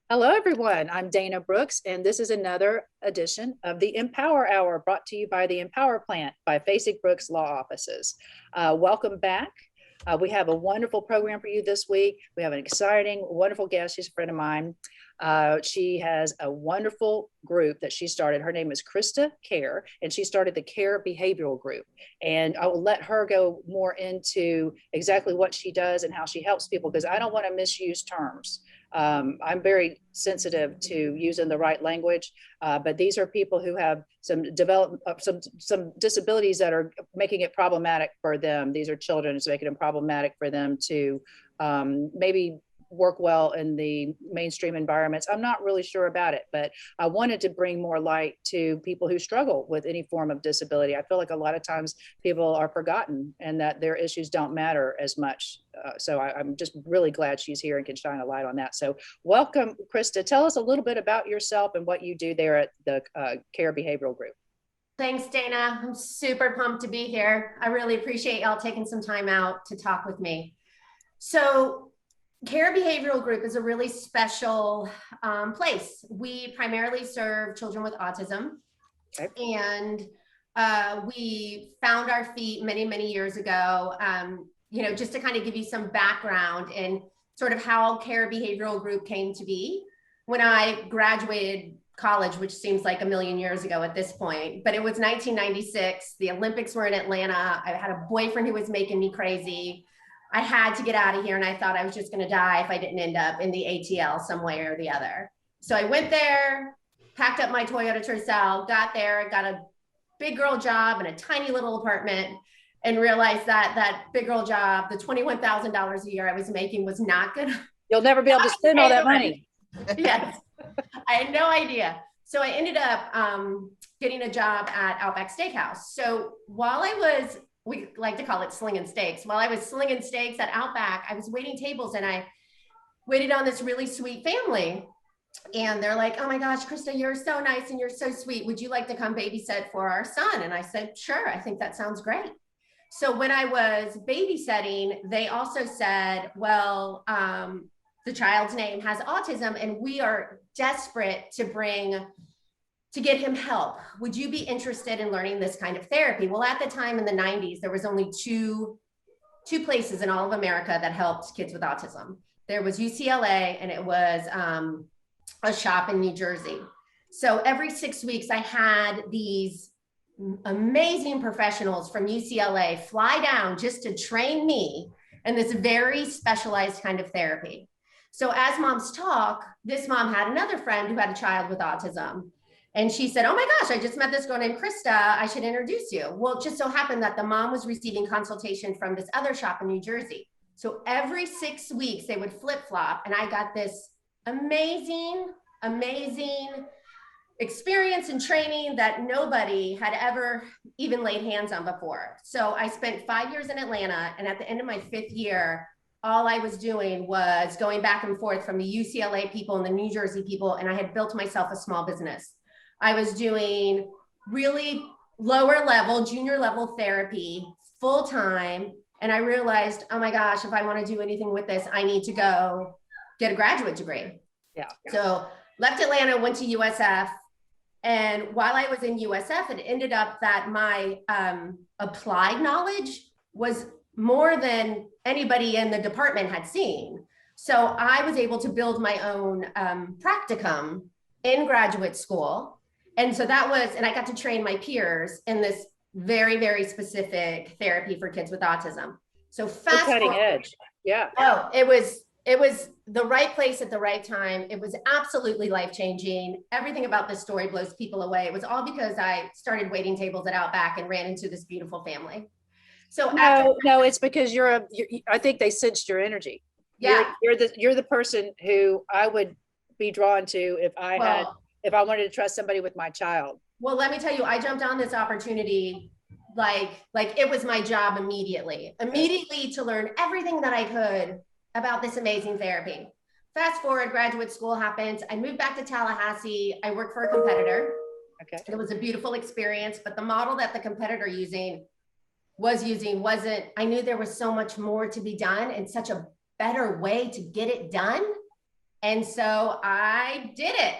Hello, everyone. I'm Dana Brooks, and this is another edition of the EmPower Hour brought to you by the EmPower Plant by Facing Brooks Law Offices. Welcome back. We have a wonderful program for you this week. We have an exciting, wonderful guest. She's a friend of mine. She has a wonderful group that she started. Her name is Krista Cayer, and she started the Cayer Behavioral Group. And I will let her go more into exactly what she does and how she helps people because I don't want to misuse terms. I'm very sensitive to using the right language, but these are people who have some disabilities that are making it problematic for them. These are children. It's making it problematic for them to maybe work well in the mainstream environments. I'm not really sure about it, but I wanted to bring more light to people who struggle with any form of disability. I feel like a lot of times people are forgotten and that their issues don't matter as much. I'm just really glad she's here and can shine a light on that. So welcome, Krista. Tell us a little bit about yourself and what you do there at the Cayer Behavioral Group. Thanks, Dana. I'm super pumped to be here. I really appreciate y'all taking some time out to talk with me. So Cayer Behavioral Group is a really special place. We primarily serve children with autism. Okay. And we found our feet many, many years ago, just to kind of give you some background and sort of how Cayer Behavioral Group came to be. When I graduated college, which seems like a million years ago at this point, but it was 1996. The Olympics were in Atlanta. I had a boyfriend who was making me crazy. I had to get out of here, and I thought I was just going to die if I didn't end up in the ATL some way or the other. So I went there, packed up my Toyota Tercel, got there, got a big girl job in a tiny little apartment, and realized that that big girl job, the $21,000 a year I was making, was not good. You'll never be able to spend all that money. Yes, I had no idea. So I ended up getting a job at Outback Steakhouse. So while I was, we like to call it slinging steaks. While I was slinging steaks at Outback, I was waiting tables and I waited on this really sweet family. And they're like, oh my gosh, Krista, you're so nice and you're so sweet. Would you like to come babysit for our son? And I said, sure, I think that sounds great. So when I was babysitting, they also said, well, the child's name has autism and we are desperate to get him help. Would you be interested in learning this kind of therapy? Well, at the time in the 90s, there was only two places in all of America that helped kids with autism. There was UCLA and it was a shop in New Jersey. So every 6 weeks, I had these amazing professionals from UCLA fly down just to train me in this very specialized kind of therapy. So as moms talk, this mom had another friend who had a child with autism. And she said, oh my gosh, I just met this girl named Krista. I should introduce you. Well, it just so happened that the mom was receiving consultation from this other shop in New Jersey. So every 6 weeks they would flip flop. And I got this amazing experience and training that nobody had ever even laid hands on before. So I spent 5 years in Atlanta. And at the end of my 5th year, all I was doing was going back and forth from the UCLA people and the New Jersey people. And I had built myself a small business. I was doing really lower level, junior level therapy full time. And I realized, oh my gosh, if I want to do anything with this, I need to go get a graduate degree. Yeah. So left Atlanta, went to USF. And while I was in USF, it ended up that my applied knowledge was more than anybody in the department had seen. So I was able to build my own practicum in graduate school. And so that was, and I got to train my peers in this very, very specific therapy for kids with autism. So fast cutting edge. Yeah. Oh, it was the right place at the right time. It was absolutely life-changing. Everything about this story blows people away. It was all because I started waiting tables at Outback and ran into this beautiful family. So no, it's because I think they sensed your energy. Yeah. You're the person who I would be drawn to if I wanted to trust somebody with my child. Well, let me tell you, I jumped on this opportunity like it was my job immediately to learn everything that I could about this amazing therapy. Fast forward, graduate school happens. I moved back to Tallahassee. I worked for a competitor. Okay. It was a beautiful experience, but the model that the competitor wasn't, I knew there was so much more to be done and such a better way to get it done And so I did it.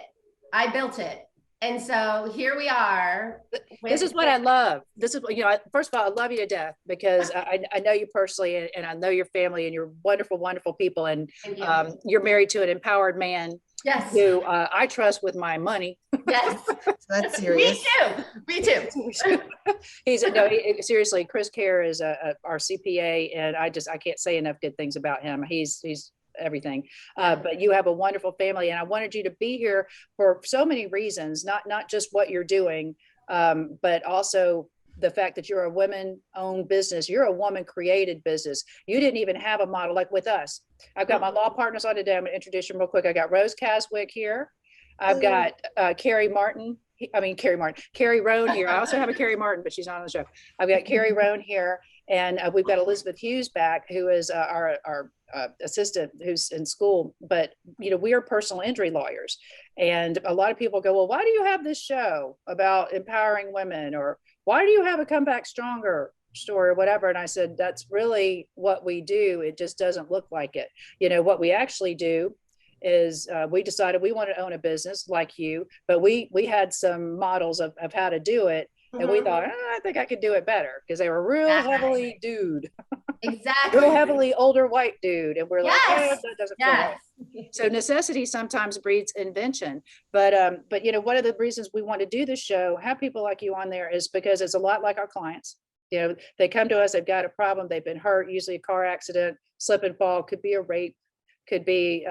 I built it. And so here we are. This is what I love. This is what, first of all, I love you to death because I know you personally and I know your family and you're wonderful, wonderful people. And you're married to an empowered man. Yes. Who I trust with my money. Yes. That's serious. Me too. Seriously, Chris Cayer is our CPA, and I can't say enough good things about him. He's everything. But you have a wonderful family, and I wanted you to be here for so many reasons, not just what you're doing, but also the fact that you're a women-owned business. You're a woman-created business. You didn't even have a model like with us. I've got my law partners on today. I'm going to introduce them real quick. I got Rose Caswick here. I've got Carrie Roan here. I also have a Carrie Martin, but she's not on the show. I've got Carrie Roan here, and we've got Elizabeth Hughes back, who is our assistant who's in school. But we are personal injury lawyers, and a lot of people go, well, why do you have this show about empowering women, or why do you have a Come Back Stronger story or whatever? And I said, that's really what we do. It just doesn't look like it. What we actually do is we decided we want to own a business like you, but we had some models of how to do it. And we thought, I think I could do it better, because they were real heavily dude. Exactly. Real heavily older white dude. And we're like, that doesn't feel right. So necessity sometimes breeds invention. But one of the reasons we want to do this show, have people like you on there, is because it's a lot like our clients. They come to us, they've got a problem, they've been hurt, usually a car accident, slip and fall, could be a rape, could be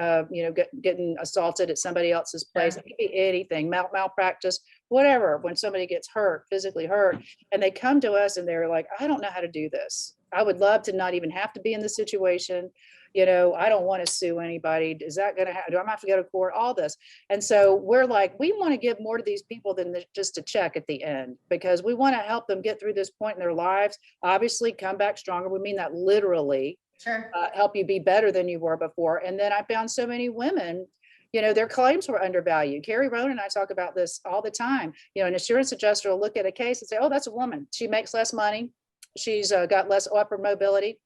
getting assaulted at somebody else's place. It could be anything, malpractice, whatever. When somebody gets hurt, physically hurt, and they come to us and they're like, I don't know how to do this. I would love to not even have to be in this situation. I don't want to sue anybody. Is that going to happen? Do I have to go to court? All this. And so we're like, we want to give more to these people than just a check at the end, because we want to help them get through this point in their lives. Obviously, come back stronger. We mean that literally. Sure. Help you be better than you were before. And then I found so many women, their claims were undervalued. Carrie Roan and I talk about this all the time. An insurance adjuster will look at a case and say, oh, that's a woman. She makes less money. She's got less upward mobility.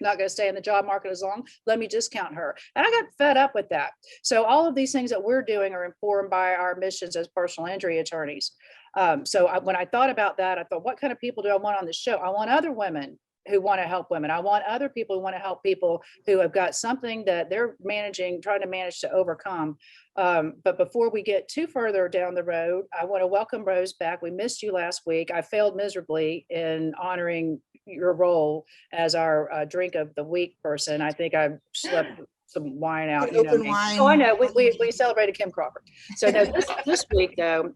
Not going to stay in the job market as long. Let me discount her. And I got fed up with that. So all of these things that we're doing are informed by our missions as personal injury attorneys. When I thought about that, I thought, what kind of people do I want on the show? I want other women who want to help women. I want other people who want to help people who have got something that they're trying to manage to overcome. But before we get too further down the road, I want to welcome Rose back. We missed you last week. I failed miserably in honoring your role as our drink of the week person. I think I slept some wine out. Wine. Oh, I know. We celebrated Kim Crawford. So no, this week though,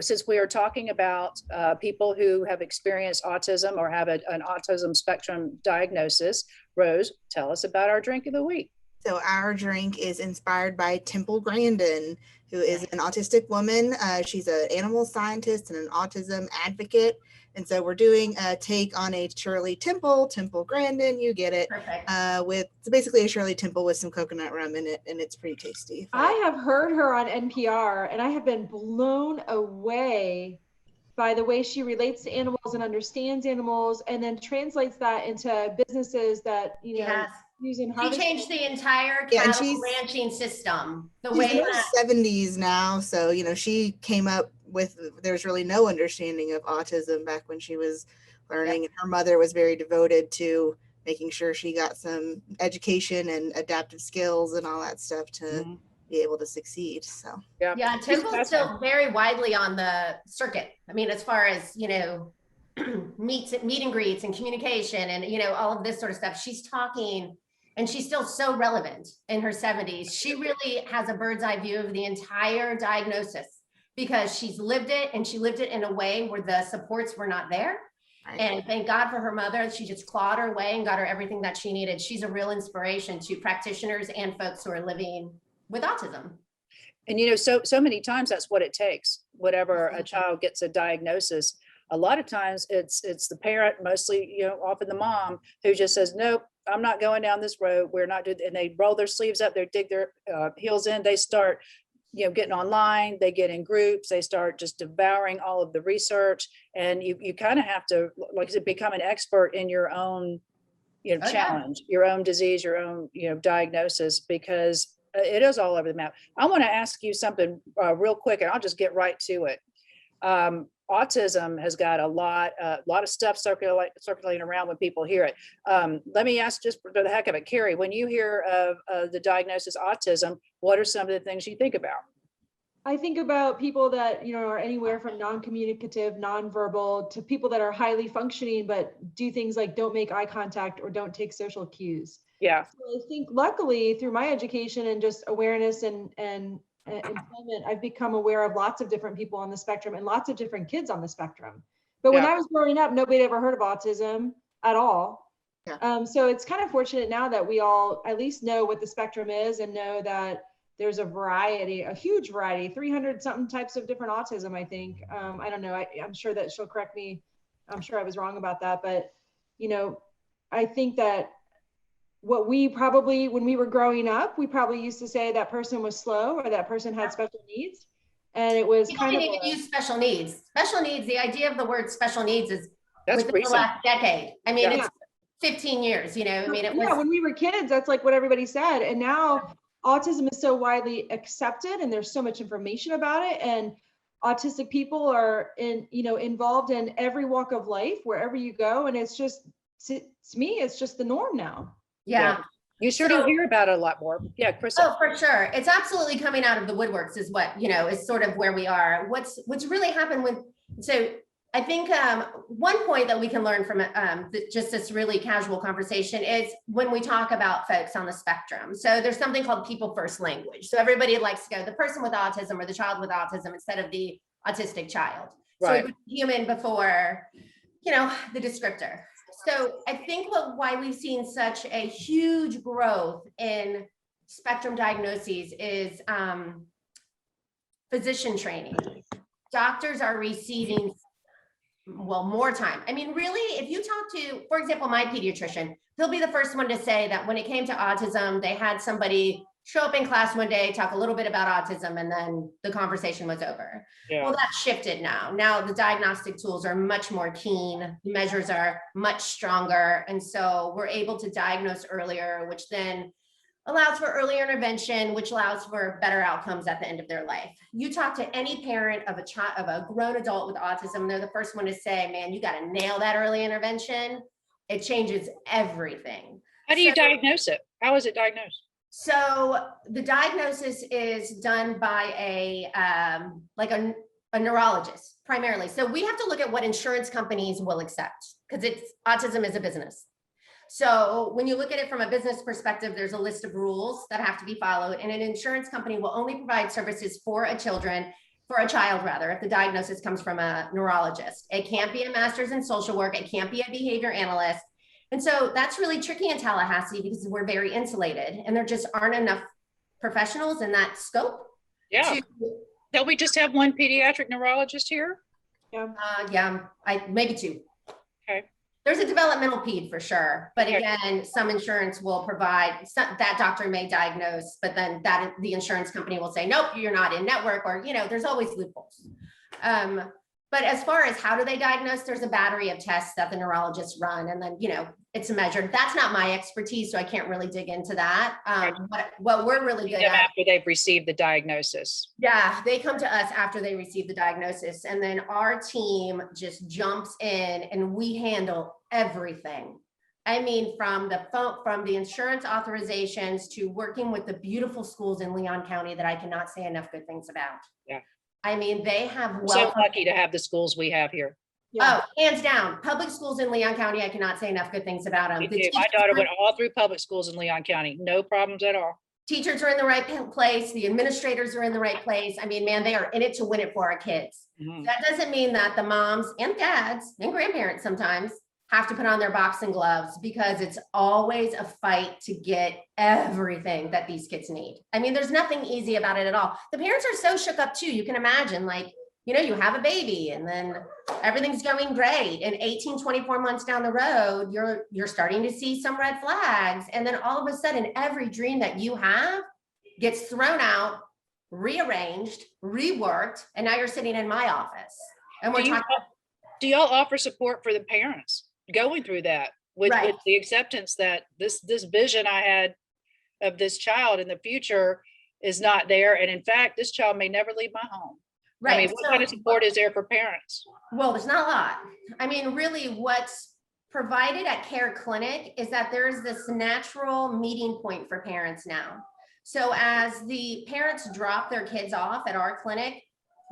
since we are talking about people who have experienced autism or have an autism spectrum diagnosis, Rose, tell us about our drink of the week. So our drink is inspired by Temple Grandin, who is an autistic woman. She's an animal scientist and an autism advocate. And so we're doing a take on a Shirley Temple Grandin, you get it. It's basically a Shirley Temple with some coconut rum in it, and it's pretty tasty. I have heard her on NPR, and I have been blown away by the way she relates to animals and understands animals, and then translates that into businesses that, using she changed the entire cattle ranching system. She's in her 70s now, so she came up with, there's really no understanding of autism back when she was learning, and her mother was very devoted to making sure she got some education and adaptive skills and all that stuff to be able to succeed. So Temple's still very widely on the circuit. I mean, as far as meet and greets and communication and all of this sort of stuff, she's talking. And she's still so relevant in her 70s. She really has a bird's eye view of the entire diagnosis, because she's lived it, and she lived it in a way where the supports were not there. Right. And thank God for her mother. She just clawed her way and got her everything that she needed. She's a real inspiration to practitioners and folks who are living with autism. And so many times that's what it takes. Whenever a child gets a diagnosis, a lot of times it's the parent, mostly often the mom, who just says, nope, I'm not going down this road. We're not doing, and they roll their sleeves up, they dig their heels in, they start, getting online, they get in groups, they start just devouring all of the research. And you kind of have to, like I said, become an expert in your own, challenge, your own disease, your own, diagnosis, because It is all over the map. I want to ask you something real quick, and I'll just get right to it. Autism has got a lot of stuff circulating around when people hear it. Let me ask, just for the heck of it, Carrie, when you hear of the diagnosis autism, what are some of the things you think about? I think about people that, are anywhere from non-communicative, non-verbal to people that are highly functioning, but do things like don't make eye contact or don't take social cues. Yeah. So I think luckily through my education and just awareness and employment, I've become aware of lots of different people on the spectrum and lots of different kids on the spectrum. But when I was growing up, nobody had ever heard of autism at all. Yeah. So it's kind of fortunate now that we all at least know what the spectrum is and know that there's a huge variety, 300 something types of different autism, I think. I don't know. I'm sure that she'll correct me. I'm sure I was wrong about that. But, I think that what we probably, when we were growing up, we probably used to say that person was slow or that person had special needs. And it was People kind of even use special needs. Special needs, the idea of the word special needs is that's within recent. the last decade. I mean, it's 15 years, I mean, it was. When we were kids, that's like what everybody said. And now autism is so widely accepted and there's so much information about it. And autistic people are involved in every walk of life, wherever you go. And it's just, to me, it's just the norm now. Yeah. You sure do hear about it a lot more. Yeah, Krista. Oh, for sure. It's absolutely coming out of the woodworks is what, is sort of where we are. What's really happened so I think one point that we can learn from just this really casual conversation is when we talk about folks on the spectrum. So there's something called people first language. So everybody likes to go the person with autism or the child with autism instead of the autistic child. Right. So we put human before, the descriptor. So I think why we've seen such a huge growth in spectrum diagnoses is physician training. Doctors are receiving more time. I mean, really, if you talk to, for example, my pediatrician, he'll be the first one to say that when it came to autism, they had somebody show up in class one day, talk a little bit about autism, and then the conversation was over. Yeah. Well, that's shifted now. Now the diagnostic tools are much more keen, the measures are much stronger. And so we're able to diagnose earlier, which then allows for early intervention, which allows for better outcomes at the end of their life. You talk to any parent of a grown adult with autism, they're the first one to say, man, you got to nail that early intervention. It changes everything. How do you diagnose it? How is it diagnosed? So the diagnosis is done by a neurologist primarily. So we have to look at what insurance companies will accept because autism is a business. So when you look at it from a business perspective, there's a list of rules that have to be followed, and an insurance company will only provide services for a child if the diagnosis comes from a neurologist. It can't be a master's in social work. It can't be a behavior analyst. And so that's really tricky in Tallahassee because we're very insulated and there just aren't enough professionals in that scope. Yeah. Don't we just have one pediatric neurologist here? Yeah. Maybe two. Okay. There's a developmental ped for sure. But again, some insurance will provide, that doctor may diagnose, but then the insurance company will say, nope, you're not in network, or, there's always loopholes. But as far as how do they diagnose, there's a battery of tests that the neurologists run, and then, it's measured. That's not my expertise, so I can't really dig into that. What we're really good at, after they've received the diagnosis. Yeah, they come to us after they receive the diagnosis, and then our team just jumps in and we handle everything. I mean, from the insurance authorizations to working with the beautiful schools in Leon County that I cannot say enough good things about. Yeah. I mean, they have so lucky to have the schools we have here. Yeah. Oh, hands down. Public schools in Leon County, I cannot say enough good things about them. My daughter went all through public schools in Leon County. No problems at all. Teachers are in the right place. The administrators are in the right place. I mean, man, they are in it to win it for our kids. Mm-hmm. That doesn't mean that the moms and dads and grandparents sometimes have to put on their boxing gloves, because it's always a fight to get everything that these kids need. I mean, there's nothing easy about it at all. The parents are so shook up too. You can imagine, like, you have a baby and then everything's going great. And 18, 24 months down the road, you're starting to see some red flags. And then all of a sudden, every dream that you have gets thrown out, rearranged, reworked. And now you're sitting in my office. And do y'all offer support for the parents going through that with the acceptance that this vision I had of this child in the future is not there. And in fact, this child may never leave my home. Right. I mean, what kind of support is there for parents? Well, there's not a lot. I mean, really what's provided at Cayer Clinic is that there's this natural meeting point for parents now. So as the parents drop their kids off at our clinic,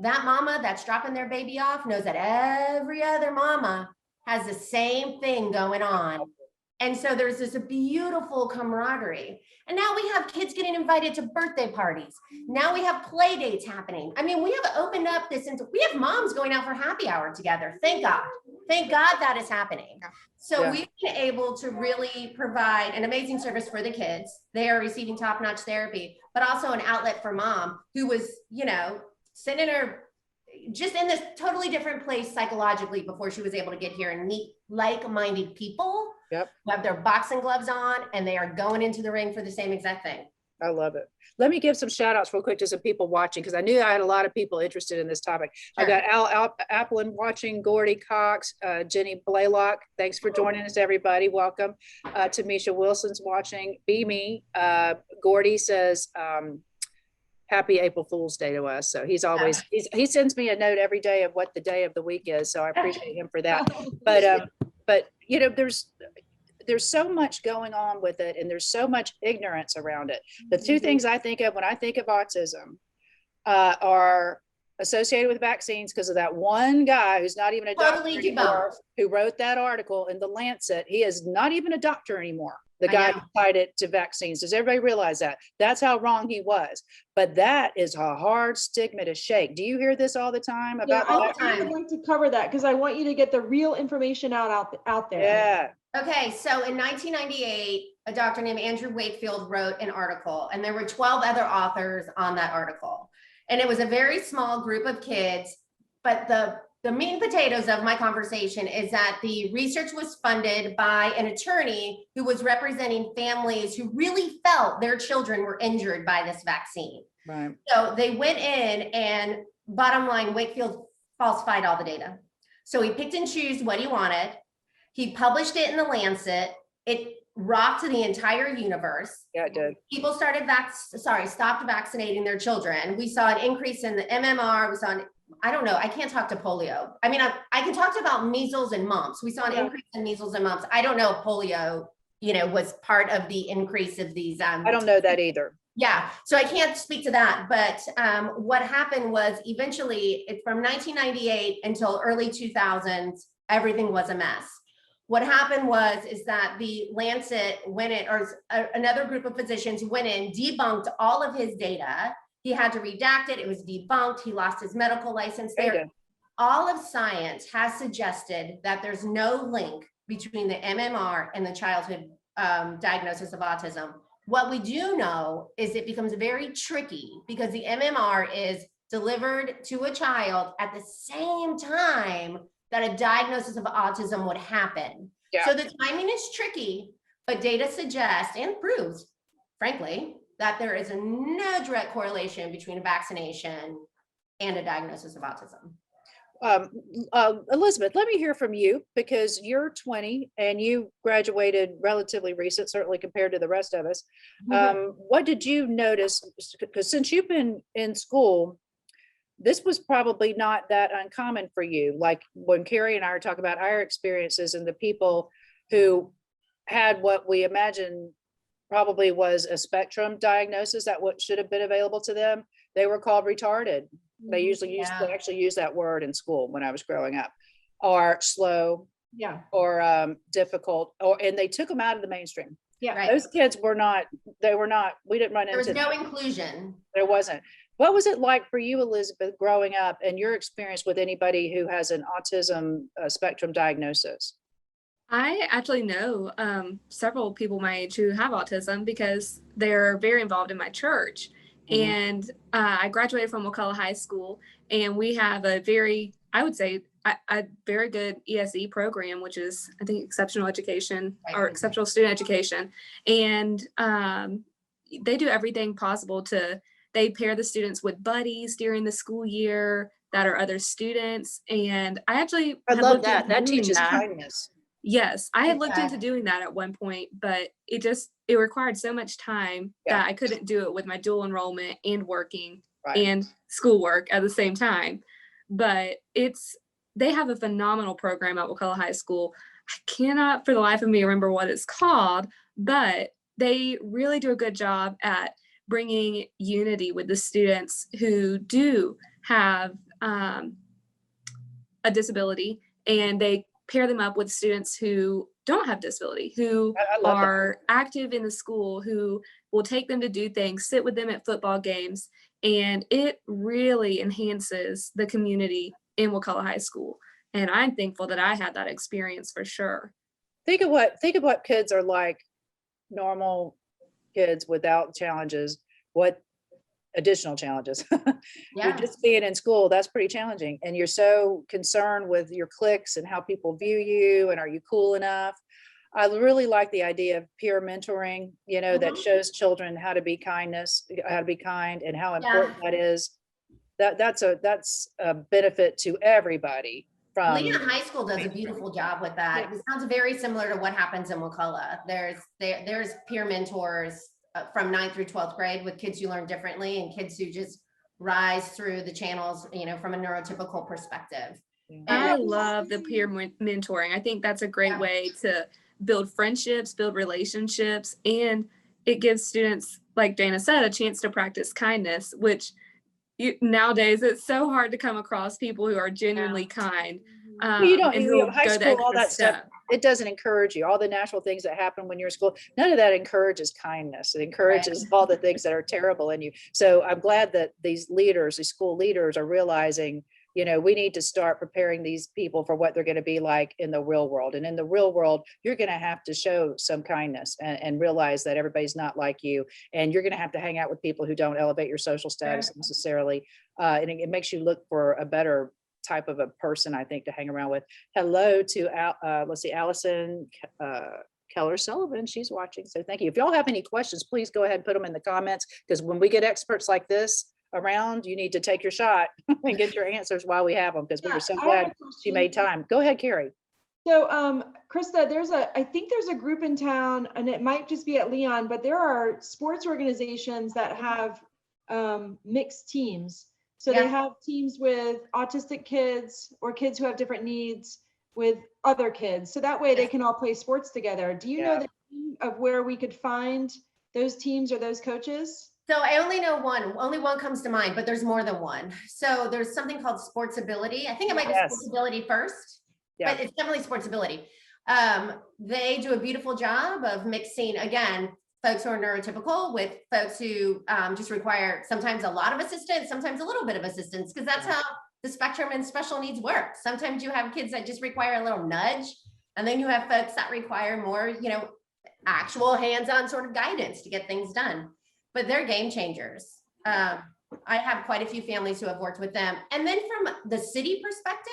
that mama that's dropping their baby off knows that every other mama has the same thing going on. And so there's this beautiful camaraderie. And now we have kids getting invited to birthday parties. Now we have play dates happening. I mean, we have opened up this into, we have moms going out for happy hour together. Thank God. Thank God that is happening. So we've been able to really provide an amazing service for the kids. They are receiving top-notch therapy, but also an outlet for mom who was, you know, sitting in her, just in this totally different place psychologically before she was able to get here and meet like-minded people. Who have their boxing gloves on and they are going into the ring for the same exact thing. I love it. Let me give some shout outs real quick to some people watching, because I knew I had a lot of people interested in this topic. Sure. I got Al Applin watching, Gordy Cox, Jenny Blaylock. Thanks for joining us, everybody. Welcome. Tamisha Wilson's watching. Be Gordy says, happy April Fool's Day to us. So he's always, he sends me a note every day of what the day of the week is. So I appreciate him for that. But you know, there's so much going on with it, and there's so much ignorance around it. The two things I think of when I think of autism are associated with vaccines, because of that one guy who's not even a doctor anymore, who wrote that article in the Lancet. He is not even a doctor anymore. The guy who tied it to vaccines. Does everybody realize that? That's how wrong he was. But that is a hard stigma to shake. Do you hear this all the time about that? I would like to cover that, because I want you to get the real information out there. Yeah. Okay, so in 1998, a doctor named Andrew Wakefield wrote an article, and there were 12 other authors on that article. And it was a very small group of kids, but the meat and potatoes of my conversation is that the research was funded by an attorney who was representing families who really felt their children were injured by this vaccine. Right. So they went in, and bottom line, Wakefield falsified all the data. So he picked and chose what he wanted. He published it in the Lancet. It rocked the entire universe. Yeah, it did. People started stopped vaccinating their children. We saw an increase in the MMR. We saw I don't know. I can't talk to polio. I mean, I can talk about measles and mumps. We saw an increase in measles and mumps. I don't know if polio, you know, was part of the increase of these. I don't know that either. Yeah. So I can't speak to that. But what happened was eventually from 1998 until early 2000s, everything was a mess. What happened is that the Lancet went in, or another group of physicians went in, debunked all of his data. He had to redact it. It was debunked. He lost his medical license there. All of science has suggested that there's no link between the MMR and the childhood diagnosis of autism. What we do know is it becomes very tricky because the MMR is delivered to a child at the same time that a diagnosis of autism would happen. Yeah. So the timing is tricky, but data suggests and proves, frankly, that there is no direct correlation between a vaccination and a diagnosis of autism. Elizabeth, let me hear from you, because you're 20 and you graduated relatively recent, certainly compared to the rest of us. What did you notice? Because since you've been in school, this was probably not that uncommon for you. Like when Carrie and I are talking about our experiences and the people who had what we imagine probably was a spectrum diagnosis that what should have been available to them, they were called retarded. They usually they actually use that word in school when I was growing up, or slow, or difficult, and they took them out of the mainstream. Yeah, right. Those kids we didn't run into. There was no inclusion. There wasn't. What was it like for you, Elizabeth, growing up, and your experience with anybody who has an autism spectrum diagnosis? I actually know several people my age who have autism because they're very involved in my church. And I graduated from McCullough High School, and we have a very good ESE program, which is, I think, exceptional education or exceptional student education. And they do everything possible they pair the students with buddies during the school year that are other students. And I love that. That teaches kindness. Yes, I had looked into doing that at one point, but it it required so much time Yeah. that I couldn't do it with my dual enrollment and working Right. and schoolwork at the same time. But they have a phenomenal program at Wakulla High School. I cannot for the life of me remember what it's called, but they really do a good job at bringing unity with the students who do have a disability, and they pair them up with students who don't have disability, who I love that. are active in the school, who will take them to do things, sit with them at football games, and it really enhances the community in Wakulla High School. And I'm thankful that I had that experience for sure. Think of what kids are like, normal kids without challenges, what additional challenges. You're just being in school, that's pretty challenging. And you're so concerned with your cliques and how people view you and are you cool enough. I really like the idea of peer mentoring, that shows children how to be kind and how important that is. That's a benefit to everybody. Leon High School does a beautiful job with that. It sounds very similar to what happens in Wakulla. There's peer mentors from 9th through 12th grade with kids who learn differently and kids who just rise through the channels, from a neurotypical perspective. I love the peer mentoring. I think that's a great way to build friendships, build relationships, and it gives students, like Dana said, a chance to practice kindness, which nowadays it's so hard to come across people who are genuinely kind. High school, all that stuff, it doesn't encourage you. All the natural things that happen when you're in school, none of that encourages kindness. It encourages all the things that are terrible in you. So I'm glad that these school leaders are realizing, we need to start preparing these people for what they're going to be like in the real world. And in the real world, you're going to have to show some kindness and realize that everybody's not like you. And you're going to have to hang out with people who don't elevate your social status necessarily. And it makes you look for a better type of a person, I think, to hang around with. Hello to Allison Keller Sullivan. She's watching. So thank you. If y'all have any questions, please go ahead and put them in the comments, because when we get experts like this around, you need to take your shot and get your answers while we have them, because we were so glad she made time. Go ahead, Carrie. So Krista, I think there's a group in town, and it might just be at Leon, but there are sports organizations that have mixed teams. So they have teams with autistic kids or kids who have different needs with other kids. So that way they can all play sports together. Do you know the name of where we could find those teams or those coaches? So I only know one. Only one comes to mind, but there's more than one. So there's something called Sportsability. I think it might be Sportsability first, but it's definitely Sportsability. They do a beautiful job of mixing, again, folks who are neurotypical with folks who just require sometimes a lot of assistance, sometimes a little bit of assistance, because that's how the spectrum and special needs work. Sometimes you have kids that just require a little nudge, and then you have folks that require more, actual hands-on sort of guidance to get things done. But they're game changers. I have quite a few families who have worked with them. And then from the city perspective,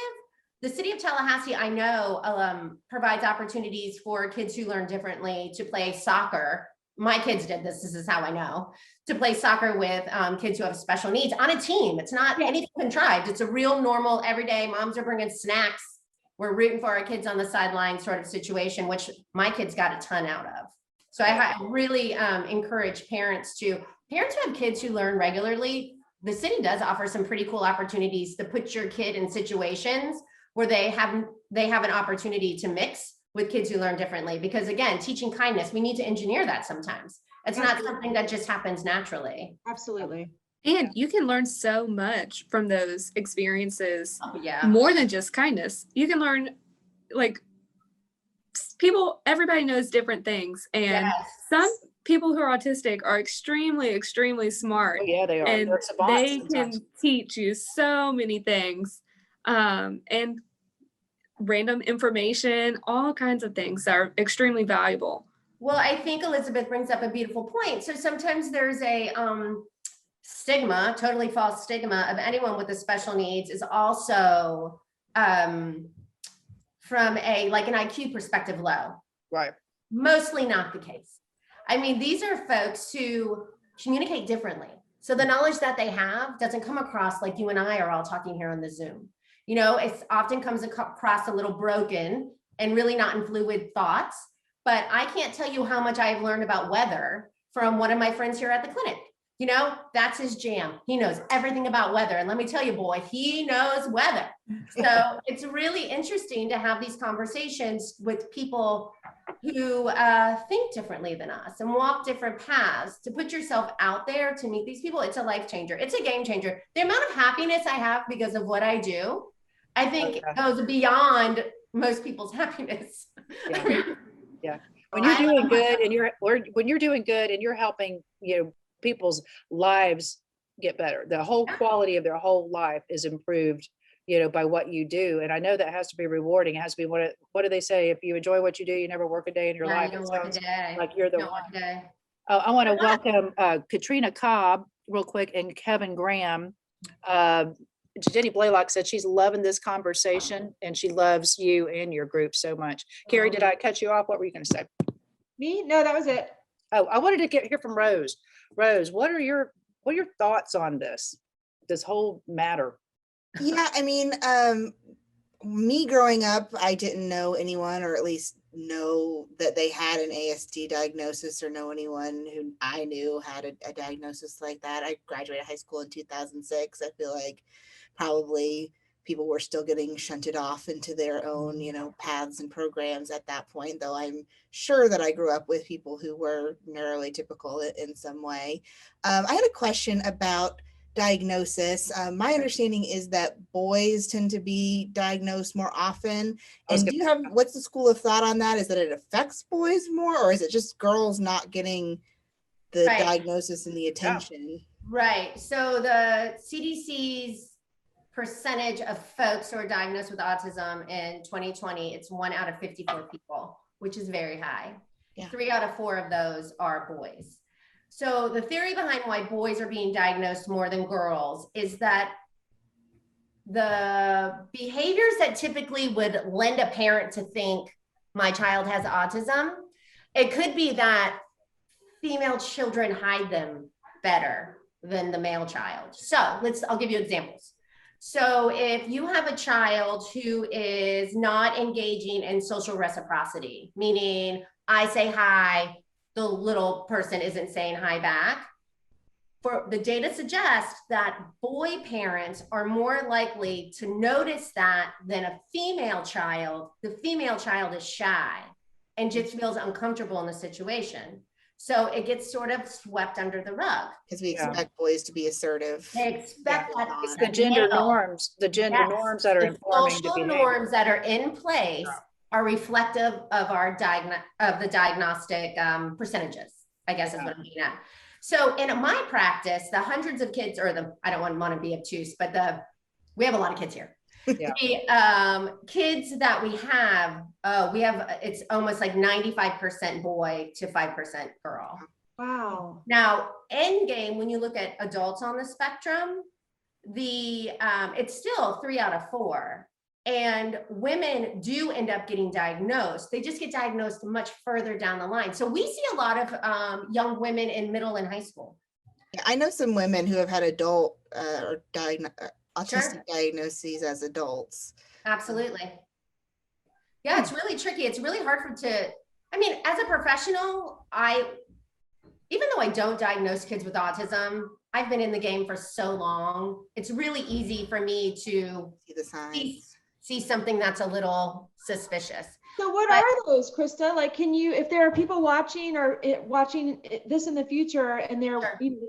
the city of Tallahassee, I know, provides opportunities for kids who learn differently to play soccer. My kids did this. This is how I know, to play soccer with kids who have special needs on a team. It's not anything contrived. It's a real normal, everyday, moms are bringing snacks. We're rooting for our kids on the sideline sort of situation, which my kids got a ton out of. So I really encourage parents who have kids who learn regularly. The city does offer some pretty cool opportunities to put your kid in situations where they have an opportunity to mix with kids who learn differently. Because again, teaching kindness, we need to engineer that sometimes. It's not something that just happens naturally. Absolutely. And you can learn so much from those experiences. More than just kindness. You can learn, like, everybody knows different things, and some people who are autistic are extremely, extremely smart. They are. And they can teach you so many things, and random information, all kinds of things that are extremely valuable. Well, I think Elizabeth brings up a beautiful point. So sometimes there's a stigma, totally false stigma, of anyone with a special needs is also from an IQ perspective low. Right. Mostly not the case. I mean, these are folks who communicate differently. So the knowledge that they have doesn't come across like you and I are all talking here on the Zoom. It often comes across a little broken and really not in fluid thoughts. but I can't tell you how much I've learned about weather from one of my friends here at the clinic. You know, that's his jam. He knows everything about weather. And let me tell you, boy, he knows weather. So it's really interesting to have these conversations with people who think differently than us and walk different paths. To put yourself out there to meet these people, it's a life changer. It's a game changer. The amount of happiness I have because of what I do, I think goes beyond most people's happiness. Yeah. Yeah. When you're doing good and you're helping, people's lives get better, the whole quality of their whole life is improved, by what you do. And I know that has to be rewarding. It has to be what do they say? If you enjoy what you do, you never work a day in your life. You don't work a day. Like you're the one. I want to welcome Katrina Cobb real quick and Kevin Graham. Jenny Blaylock said she's loving this conversation and she loves you and your group so much. Carrie, did I cut you off? What were you going to say? Me? No, that was it. Oh, I wanted to hear from Rose. Rose, what are your thoughts on this whole matter? Yeah, I mean, me growing up, I didn't know anyone, or at least know that they had an ASD diagnosis, or know anyone who I knew had a diagnosis like that. I graduated high school in 2006. I feel like probably people were still getting shunted off into their own, paths and programs at that point, though I'm sure that I grew up with people who were neurotypical in some way. I had a question about diagnosis. My understanding is that boys tend to be diagnosed more often. And what's the school of thought on that? Is that it affects boys more, or is it just girls not getting the diagnosis and the attention? Right. So the CDC's percentage of folks who are diagnosed with autism in 2020, it's 1 out of 54 people, which is very high. Yeah. 3 out of 4 of those are boys. So the theory behind why boys are being diagnosed more than girls is that the behaviors that typically would lend a parent to think my child has autism, it could be that female children hide them better than the male child. So I'll give you examples. So if you have a child who is not engaging in social reciprocity, meaning I say hi, the little person isn't saying hi back, for the data suggests that boy parents are more likely to notice that than a female child. The female child is shy and just feels uncomfortable in the situation. So it gets sort of swept under the rug. Because we expect boys to be assertive. They expect that. It's the gender norms, norms that are informing the social norms that are in place are reflective of the diagnostic percentages, I guess is what I'm getting at. So in my practice, the hundreds of kids, I don't want to be obtuse, but we have a lot of kids here. Yeah. The kids that we have, it's almost like 95% boy to 5% girl. Wow. Now, end game, when you look at adults on the spectrum, it's still 3 out of 4. And women do end up getting diagnosed. They just get diagnosed much further down the line. So we see a lot of young women in middle and high school. Yeah, I know some women who have had adult or autistic diagnoses as adults. Absolutely. Yeah, it's really tricky. It's really hard as a professional, even though I don't diagnose kids with autism, I've been in the game for so long. It's really easy for me to see the signs. See something that's a little suspicious. So what are those, Krista? Like, if there are people watching this in the future and they've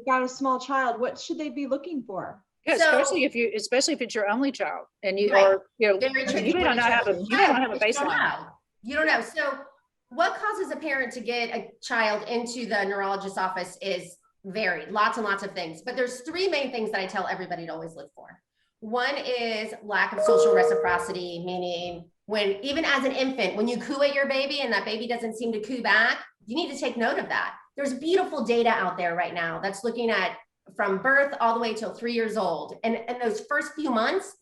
got a small child, what should they be looking for? Yeah, especially if it's your only child and you are, you may not have a baseline. You don't know. So what causes a parent to get a child into the neurologist's office is varied, lots and lots of things. But there's 3 main things that I tell everybody to always look for. One is lack of social reciprocity, meaning even as an infant, when you coo at your baby and that baby doesn't seem to coo back, you need to take note of that. There's beautiful data out there right now that's looking at from birth all the way till 3 years old. And those first few months,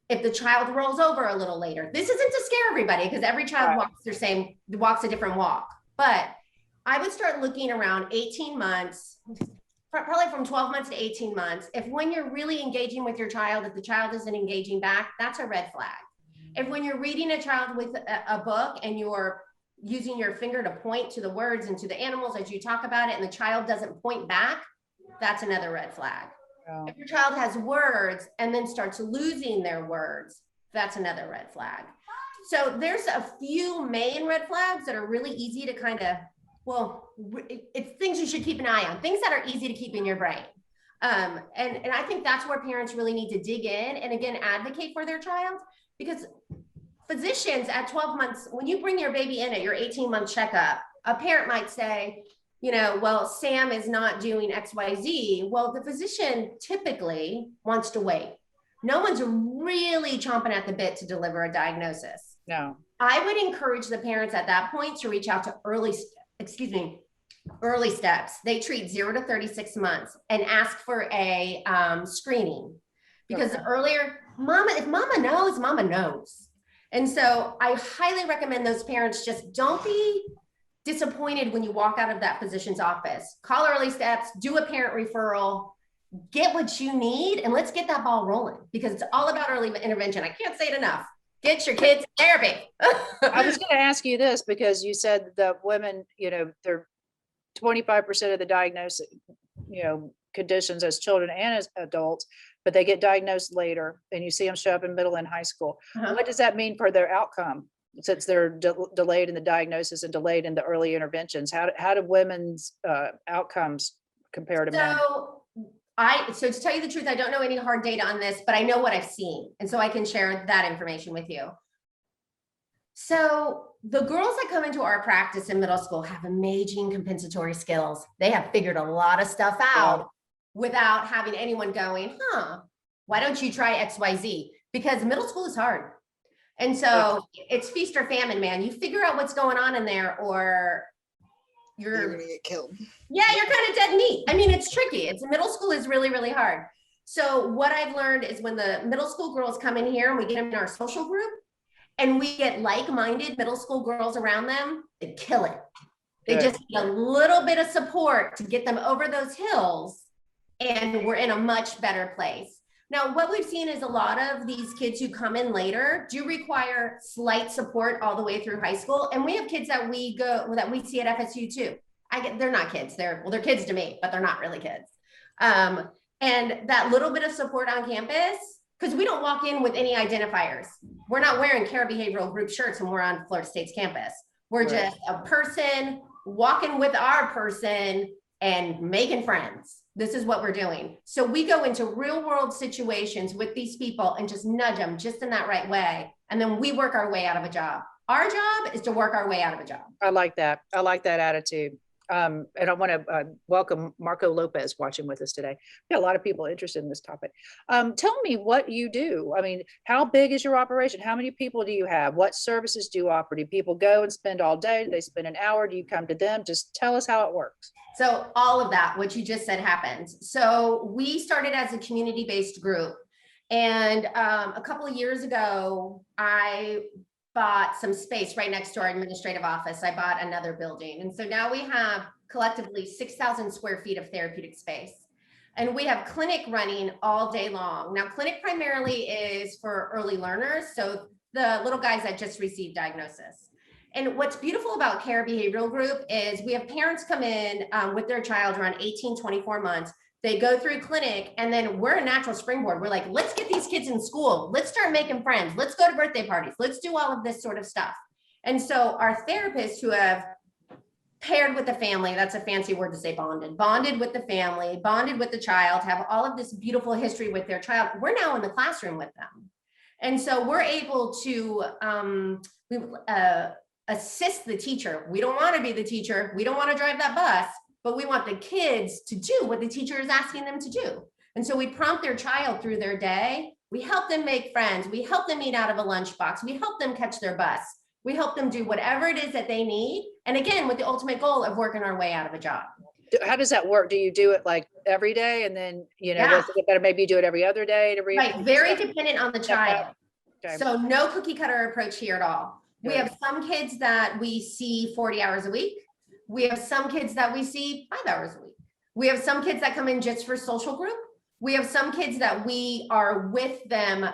if the child rolls over a little later, this isn't to scare everybody because every child walks a different walk. But I would start looking around 18 months, probably from 12 months to 18 months. If when you're really engaging with your child, if the child isn't engaging back, that's a red flag. If when you're reading a child with a book and you're using your finger to point to the words and to the animals as you talk about it, and the child doesn't point back, that's another red flag. Oh. If your child has words and then starts losing their words, that's another red flag. So there's a few main red flags that are really easy to kind of, well, it's things you should keep an eye on, things that are easy to keep in your brain. And I think that's where parents really need to dig in and again, advocate for their child, because physicians at 12 months, when you bring your baby in at your 18-month checkup, a parent might say, well, Sam is not doing XYZ. Well, the physician typically wants to wait. No one's really chomping at the bit to deliver a diagnosis. No. I would encourage the parents at that point to reach out to early steps. They treat 0 to 36 months and ask for a screening, because the earlier if mama knows, mama knows. And so I highly recommend those parents just don't be disappointed when you walk out of that physician's office. Call early steps, do a parent referral, get what you need, and let's get that ball rolling, because it's all about early intervention. I can't say it enough. Get your kids therapy. I was going to ask you this, because you said that women, they're 25% of the diagnosis, conditions as children and as adults, but they get diagnosed later, and you see them show up in middle and high school. What does that mean for their outcome, since they're delayed in the diagnosis and delayed in the early interventions? How do women's outcomes compare to men? So to tell you the truth, I don't know any hard data on this, but I know what I've seen. And so I can share that information with you. So the girls that come into our practice in middle school have amazing compensatory skills. They have figured a lot of stuff out without having anyone going, why don't you try XYZ? Because middle school is hard. And so it's feast or famine, man. You figure out what's going on in there, or you're gonna get killed. Yeah, you're kind of dead meat. I mean, it's tricky. Middle school is really, really hard. So what I've learned is when the middle school girls come in here and we get them in our social group and we get like-minded middle school girls around them, they kill it. They just need a little bit of support to get them over those hills, and we're in a much better place. Now, what we've seen is a lot of these kids who come in later do require slight support all the way through high school. And we have kids that we see at FSU too. They're not kids. They're kids to me, but they're not really kids. And that little bit of support on campus, because we don't walk in with any identifiers. We're not wearing Cayer Behavioral Group shirts when we're on Florida State's campus. We're just a person walking with our person and making friends. This is what we're doing. So we go into real world situations with these people and just nudge them just in that right way. And then we work our way out of a job. Our job is to work our way out of a job. I like that. I like that attitude. And I want to welcome Marco Lopez watching with us today. We got a lot of people interested in this topic. Tell me what you do. I mean, how big is your operation? How many people do you have? What services do you offer? Do people go and spend all day? Do they spend an hour? Do you come to them? Just tell us how it works. So all of that, what you just said, happens. So we started as a community-based group. And a couple of years ago, I bought some space right next to our administrative office. I bought another building. And so now we have collectively 6,000 square feet of therapeutic space. And we have clinic running all day long. Now, clinic primarily is for early learners. So the little guys that just received diagnosis. And what's beautiful about Cayer Behavioral Group is we have parents come in with their child around 18, 24 months. They go through clinic, and then we're a natural springboard. We're like, let's get these kids in school. Let's start making friends. Let's go to birthday parties. Let's do all of this sort of stuff. And so our therapists who have paired with the family, that's a fancy word to say bonded with the family, bonded with the child, have all of this beautiful history with their child. We're now in the classroom with them. And so we're able to assist the teacher. We don't want to be the teacher. We don't want to drive that bus, but we want the kids to do what the teacher is asking them to do. And so we prompt their child through their day. We help them make friends. We help them eat out of a lunchbox. We help them catch their bus. We help them do whatever it is that they need. And again, with the ultimate goal of working our way out of a job. How does that work? Do you do it like every day? And then, does it get better? Maybe you do it every other day? Right, very dependent on the child. Okay. So no cookie cutter approach here at all. We have some kids that we see 40 hours a week. We have some kids that we see 5 hours a week. We have some kids that come in just for social group. We have some kids that we are with them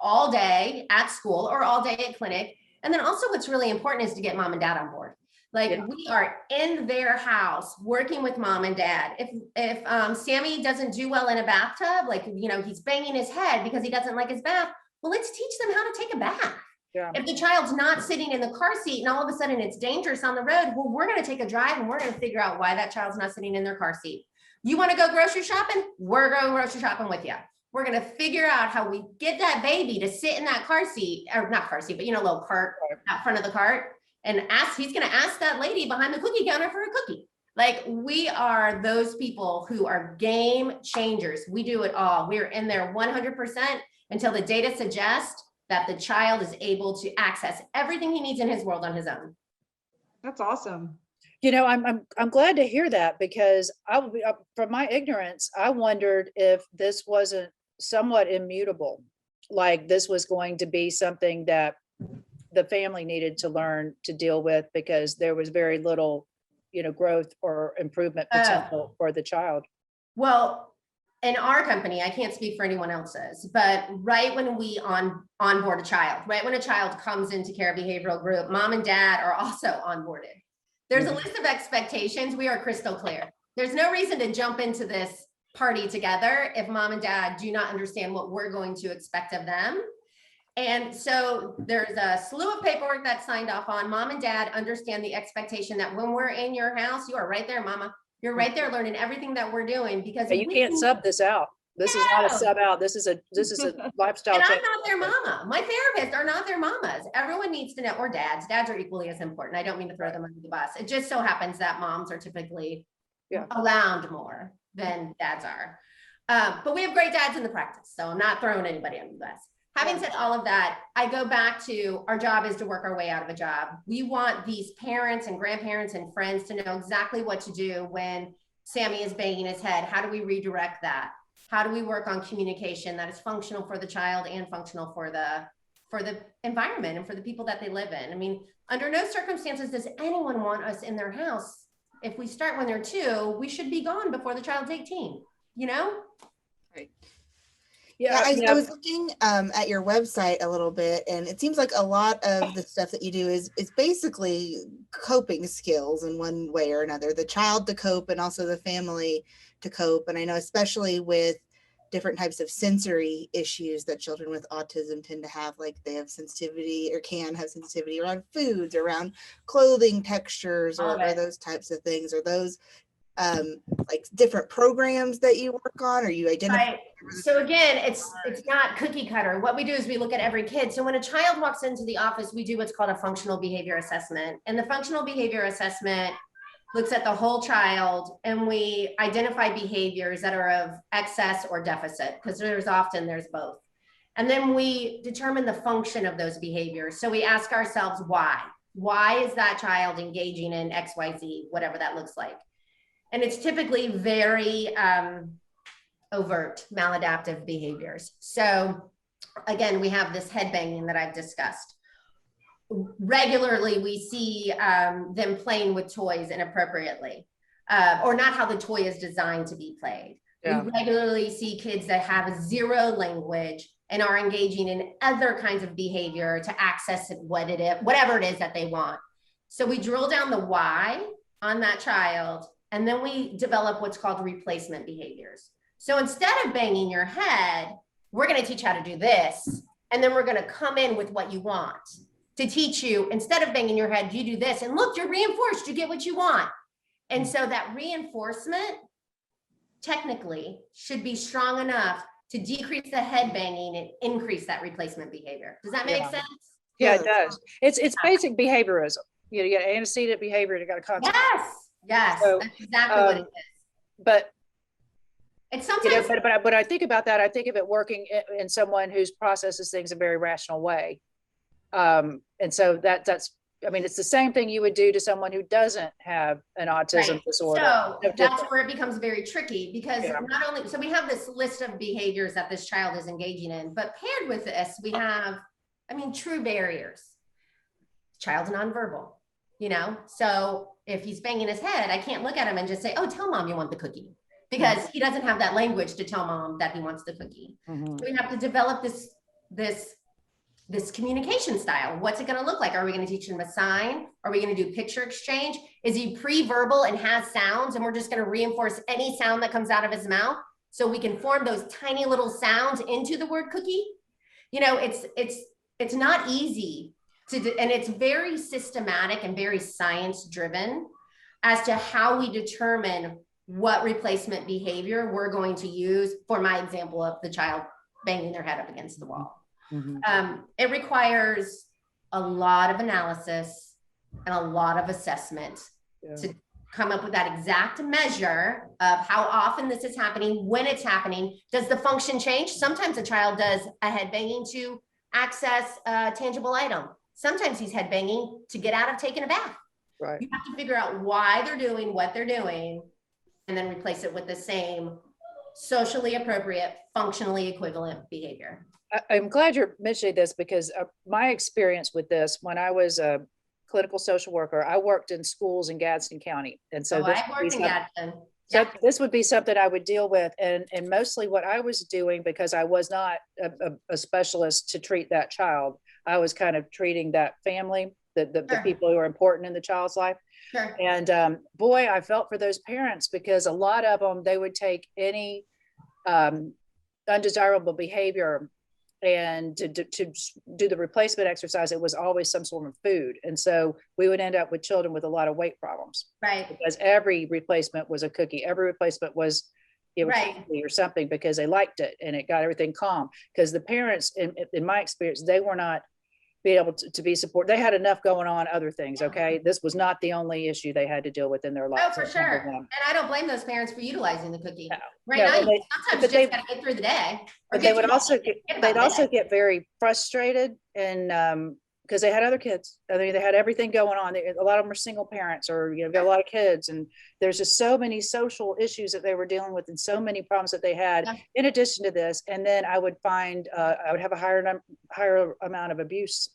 all day at school or all day at clinic. And then also what's really important is to get mom and dad on board. Like we are in their house working with mom and dad. If Sammy doesn't do well in a bathtub, like, you know, he's banging his head because he doesn't like his bath, well, let's teach them how to take a bath. Yeah. If the child's not sitting in the car seat and all of a sudden it's dangerous on the road, well, we're going to take a drive and we're going to figure out why that child's not sitting in their car seat. You want to go grocery shopping? We're going grocery shopping with you. We're going to figure out how we get that baby to sit in that car seat, or not car seat, but, you know, little cart out front of the cart, and he's going to ask that lady behind the cookie counter for a cookie. Like, we are those people who are game changers. We do it all. We're in there 100% until the data suggests that the child is able to access everything he needs in his world on his own. That's awesome. You know, I'm glad to hear that, because I will be, from my ignorance, I wondered if this wasn't somewhat immutable, like this was going to be something that the family needed to learn to deal with, because there was very little, you know, growth or improvement potential for the child. Well, in our company, I can't speak for anyone else's, but right when we onboard a child, right when a child comes into Cayer Behavioral Group, mom and dad are also onboarded. There's a list of expectations. We are crystal clear. There's no reason to jump into this party together if mom and dad do not understand what we're going to expect of them. And so there's a slew of paperwork that's signed off on. Mom and dad understand the expectation that when we're in your house, you are right there, mama. You're right there learning everything that we're doing, because you can't sub this out. This is not a sub out. This is a lifestyle and change. I'm not their mama. My therapists are not their mamas. Everyone needs to know, or dads. Dads are equally as important. I don't mean to throw them under the bus. It just so happens that moms are typically around more than dads are. But we have great dads in the practice, so I'm not throwing anybody under the bus. Having said all of that, I go back to our job is to work our way out of a job. We want these parents and grandparents and friends to know exactly what to do when Sammy is banging his head. How do we redirect that? How do we work on communication that is functional for the child and functional for the environment and for the people that they live in? I mean, under no circumstances does anyone want us in their house. If we start when they're 2, we should be gone before the child's 18, you know? Right. Yeah, I was looking at your website a little bit, and it seems like a lot of the stuff that you do is basically coping skills in one way or another, the child to cope and also the family to cope. And I know especially with different types of sensory issues that children with autism tend to have, like they have sensitivity or can have sensitivity around foods, around clothing textures, or those types of things. Are those like different programs that you work on, or you identify? Right. So again, it's not cookie cutter. What we do is we look at every kid. So when a child walks into the office, we do what's called a functional behavior assessment. And the functional behavior assessment looks at the whole child, and we identify behaviors that are of excess or deficit, because there's both. And then we determine the function of those behaviors. So we ask ourselves, why is that child engaging in XYZ, whatever that looks like? And it's typically very overt maladaptive behaviors. So again, we have this headbanging that I've discussed. Regularly, we see them playing with toys inappropriately, or not how the toy is designed to be played. Yeah. We regularly see kids that have 0 language and are engaging in other kinds of behavior to access whatever it is that they want. So we drill down the why on that child, and then we develop what's called replacement behaviors. So instead of banging your head, we're going to teach how to do this, and then we're going to come in with what you want to teach you. Instead of banging your head, you do this, and look, you're reinforced, you get what you want. And so that reinforcement technically should be strong enough to decrease the head banging and increase that replacement behavior. Does that make sense? Yeah, it does. It's basic behaviorism. You got antecedent behavior, you got a concept. Yes, so, that's exactly what it is. But it's sometimes, but I think about that. I think of it working in someone who processes things a very rational way. And so that's, I mean, it's the same thing you would do to someone who doesn't have an autism disorder. So that's where it becomes very tricky, because not only, so we have this list of behaviors that this child is engaging in, but paired with this, we have, I mean, true barriers. Child's nonverbal, you know? So if he's banging his head, I can't look at him and just say, oh, tell mom you want the cookie, because he doesn't have that language to tell mom that he wants the cookie. So we have to develop this this communication style. What's it going to look like? Are we going to teach him a sign? Are we going to do picture exchange? Is he pre-verbal and has sounds, and we're just going to reinforce any sound that comes out of his mouth so we can form those tiny little sounds into the word cookie? You know, it's not easy to do, and it's very systematic and very science driven as to how we determine what replacement behavior we're going to use. For my example of the child banging their head up against the wall. It requires a lot of analysis and a lot of assessment to come up with that exact measure of how often this is happening, when it's happening. Does the function change? Sometimes a child does a head banging to access a tangible item. Sometimes he's head banging to get out of taking a bath. Right. You have to figure out why they're doing what they're doing and then replace it with the same socially appropriate, functionally equivalent behavior. I'm glad you're mentioning this, because my experience with this, when I was a clinical social worker, I worked in schools in Gadsden County. And so I worked in Gadsden. So this would be something I would deal with. And mostly what I was doing, because I was not a specialist to treat that child, I was kind of treating that family, the people who are important in the child's life. Sure. And boy, I felt for those parents, because a lot of them, they would take any undesirable behavior, and to do the replacement exercise, it was always some sort of food. And so we would end up with children with a lot of weight problems. Right. Because every replacement was a cookie. Every replacement was, candy or something, because they liked it and it got everything calm. Because the parents, in my experience, they were not being able to be supported. They had enough going on, other things. Okay. This was not the only issue they had to deal with in their lives. Oh, for sure. And I don't blame those parents for utilizing the cookie. No. Right now, you sometimes just gotta get through the day. But they would also get very frustrated, and because they had other kids. I mean, they had everything going on. A lot of them are single parents, or got a lot of kids, and there's just so many social issues that they were dealing with, and so many problems that they had in addition to this. And then I would find I would have a higher amount of abuse,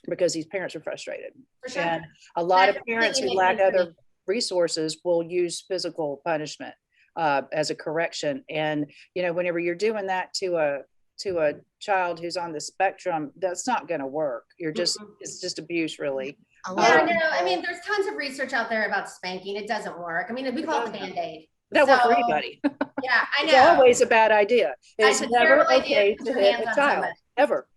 because these parents are frustrated. For sure. And a lot of parents who lack other resources will use physical punishment as a correction. And whenever you're doing that to a child who's on the spectrum, that's not going to work. It's just abuse, really. Yeah, no, I mean, there's tons of research out there about spanking. It doesn't work. I mean, we call it the Band-Aid. That works for anybody. Yeah, I know. It's always a bad idea. It's never okay to hit a child, ever.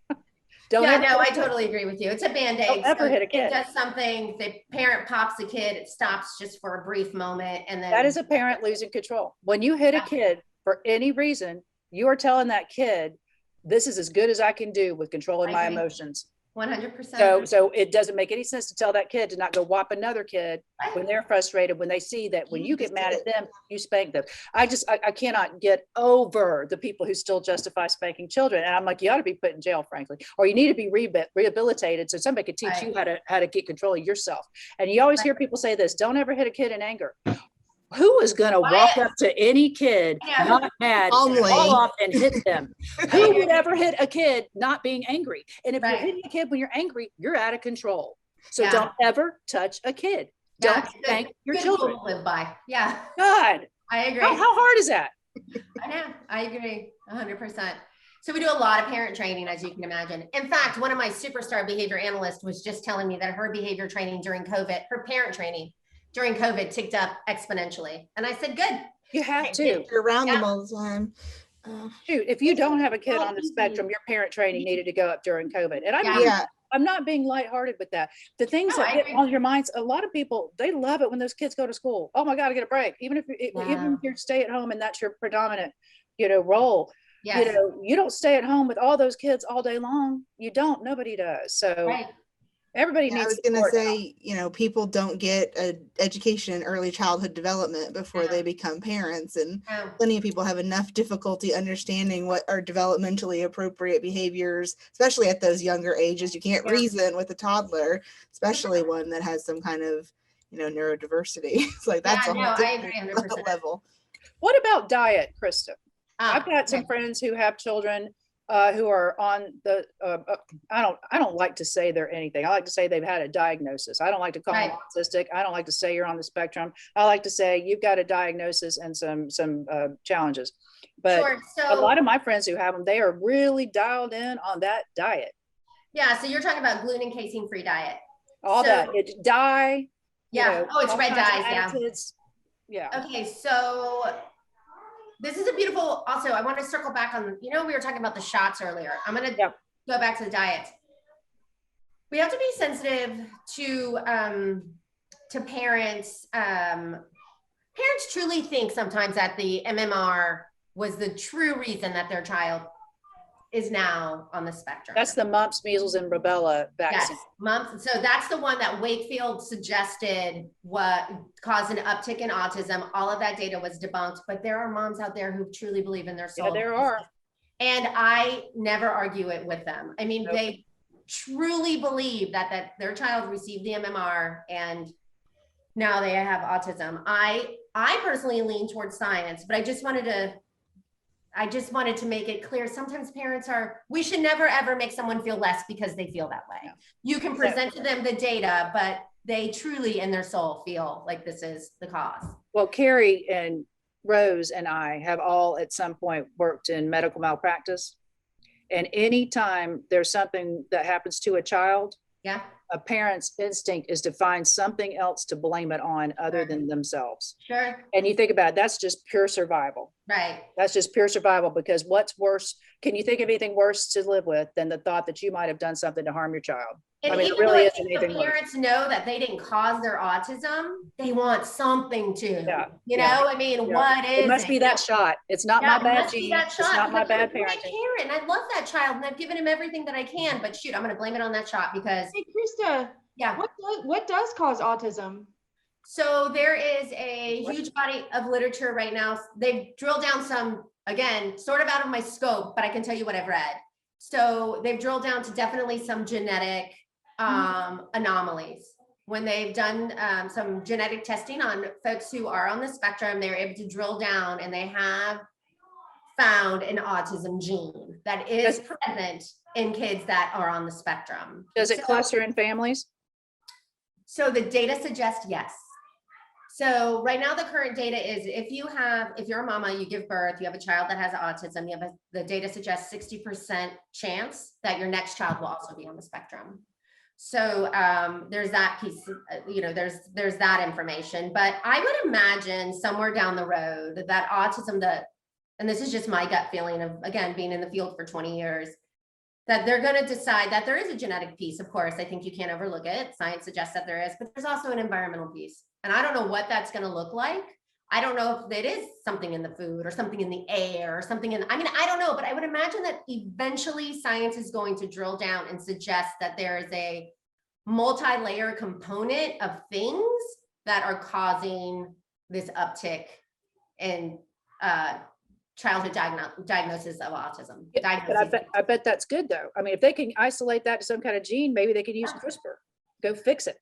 I totally agree with you. It's a Band-Aid. Don't ever hit a kid. It does something, the parent pops the kid, it stops just for a brief moment. And then that is a parent losing control. When you hit a kid for any reason, you are telling that kid, this is as good as I can do with controlling my emotions. 100%. So it doesn't make any sense to tell that kid to not go whop another kid when they're frustrated, when they see that when you get mad at them, you spank them. I cannot get over the people who still justify spanking children. And I'm like, you ought to be put in jail, frankly, or you need to be rehabilitated so somebody could teach you how to get control of yourself. And you always hear people say this, don't ever hit a kid in anger. Who is going to walk up to any kid not mad, fall off and hit them? Who would ever hit a kid not being angry? And if you're hitting a kid when you're angry, you're out of control. So don't ever touch a kid. Don't spank your children. To live by. Yeah. God. I agree. How hard is that? I know. I agree 100%. So we do a lot of parent training, as you can imagine. In fact, one of my superstar behavior analysts was just telling me that her behavior training during COVID, her parent training during COVID ticked up exponentially. And I said, good. You have to. You're around them all the time. Shoot, if you don't have a kid on the spectrum, your parent training needed to go up during COVID. And I'm not being lighthearted with that. The things that get on your minds, a lot of people, they love it when those kids go to school. Oh my God, I get a break. Even if you're stay at home and that's your predominant, role. Yes. You don't stay at home with all those kids all day long. You don't. Nobody does. So everybody needs. I was going to say, people don't get an education in early childhood development before they become parents, and plenty of people have enough difficulty understanding what are developmentally appropriate behaviors, especially at those younger ages. You can't reason with a toddler, especially one that has some kind of, neurodiversity. It's like that's I agree 100%. level. What about diet, Krista? I've got some friends who have children who are on the, I don't like to say they're anything. I like to say they've had a diagnosis. I don't like to call them autistic. I don't like to say you're on the spectrum. I like to say you've got a diagnosis and some challenges. But a lot of my friends who have them, they are really dialed in on that diet. Yeah, so you're talking about gluten and casein free diet. All So- that, it dye. Yeah. Oh, it's all red kinds of dyes. Yeah. additives. Yeah. Okay, so this is a beautiful, also, I want to circle back on, we were talking about the shots earlier. I'm going to Yeah. go back to the diet. We have to be sensitive to parents. Parents truly think sometimes that the MMR was the true reason that their child is now on the spectrum. That's the mumps, measles, and rubella vaccine. Yes, mumps. So that's the one that Wakefield suggested what caused an uptick in autism. All of that data was debunked, but there are moms out there who truly believe in their soul. Yeah, there are. And I never argue it with them. I mean, Nope. They truly believe that their child received the MMR and now they have autism. I personally lean towards science, but I just wanted to make it clear. Sometimes parents we should never, ever make someone feel less because they feel that way. You can present to them the data, but they truly in their soul feel like this is the cause. Well, Carrie and Rose and I have all at some point worked in medical malpractice. And anytime there's something that happens to a child, Yeah. a parent's instinct is to find something else to blame it on other than themselves. Sure. And you think about it, that's just pure survival. Right. That's just pure survival, because what's worse? Can you think of anything worse to live with than the thought that you might have done something to harm your child? And I mean, even it really though I isn't think the anything worse. parents know that they didn't cause their autism, they want something to. Yeah, You yeah, know, I mean, what is it? Must be that shot. It's not my bad gene. It's not my bad My parenting. parent, I love that child, and I've given him everything that I can. But shoot, I'm going to blame it on that shot because. Hey, Krista. Yeah. What does cause autism? So there is a huge body of literature right now. They've drilled down some, again, sort of out of my scope, but I can tell you what I've read. So they've drilled down to definitely some genetic anomalies. When they've done some genetic testing on folks who are on the spectrum, they're able to drill down and they have found an autism gene that is present in kids that are on the spectrum. Does it cluster in families? So the data suggests yes. So right now the current data is if you're a mama, you give birth, you have a child that has autism, the data suggests 60% chance that your next child will also be on the spectrum. So there's that piece, there's that information, but I would imagine somewhere down the road that autism, and this is just my gut feeling of, again, being in the field for 20 years, that they're going to decide that there is a genetic piece. Of course, I think you can't overlook it. Science suggests that there is, but there's also an environmental piece. And I don't know what that's going to look like. I don't know if it is something in the food or something in the air or something I don't know, but I would imagine that eventually science is going to drill down and suggest that there is a multi-layer component of things that are causing this uptick in childhood diagnosis of autism. Yeah, but I bet that's good though. I mean, if they can isolate that to some kind of gene, maybe they could use CRISPR. Go fix it.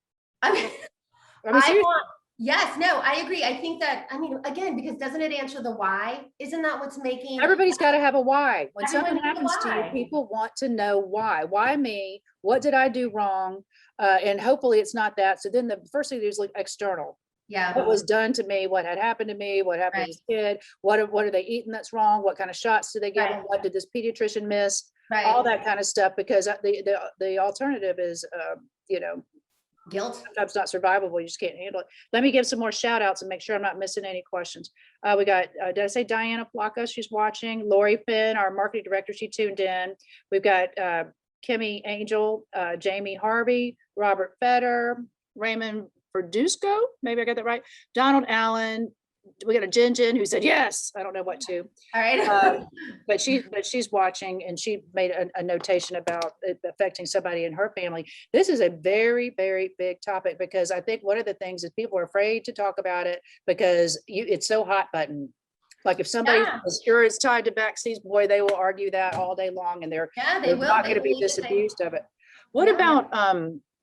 Yes, no, I agree. I think that, again, because doesn't it answer the why? Isn't that what's making? Everybody's got to have a why. When Everyone something needs a happens to you, why. people want to know why. Why me? What did I do wrong? And hopefully it's not that. So then the first thing is like external. Yeah. What was done to me? What had happened to me? What happened as a kid? What are they eating that's wrong? What kind of shots do they give them? What did this pediatrician miss? Right. All that kind of stuff, because the alternative is, Guilt. sometimes not survivable. You just can't handle it. Let me give some more shout outs and make sure I'm not missing any questions. We got, did I say Diana Plaka? She's watching. Lori Finn, our marketing director, she tuned in. We've got Kimmy Angel, Jamie Harvey, Robert Fetter, Raymond Verdusco, maybe I got that right. Donald Allen. We got a Jen who said yes. I don't know what to. All right. But she's watching, and she made a notation about it affecting somebody in her family. This is a very, very big topic, because I think one of the things is people are afraid to talk about it because it's so hot button. Like if somebody is sure it's tied to vaccines, boy, they will argue that all day long, and they're not going to be disabused of it. What about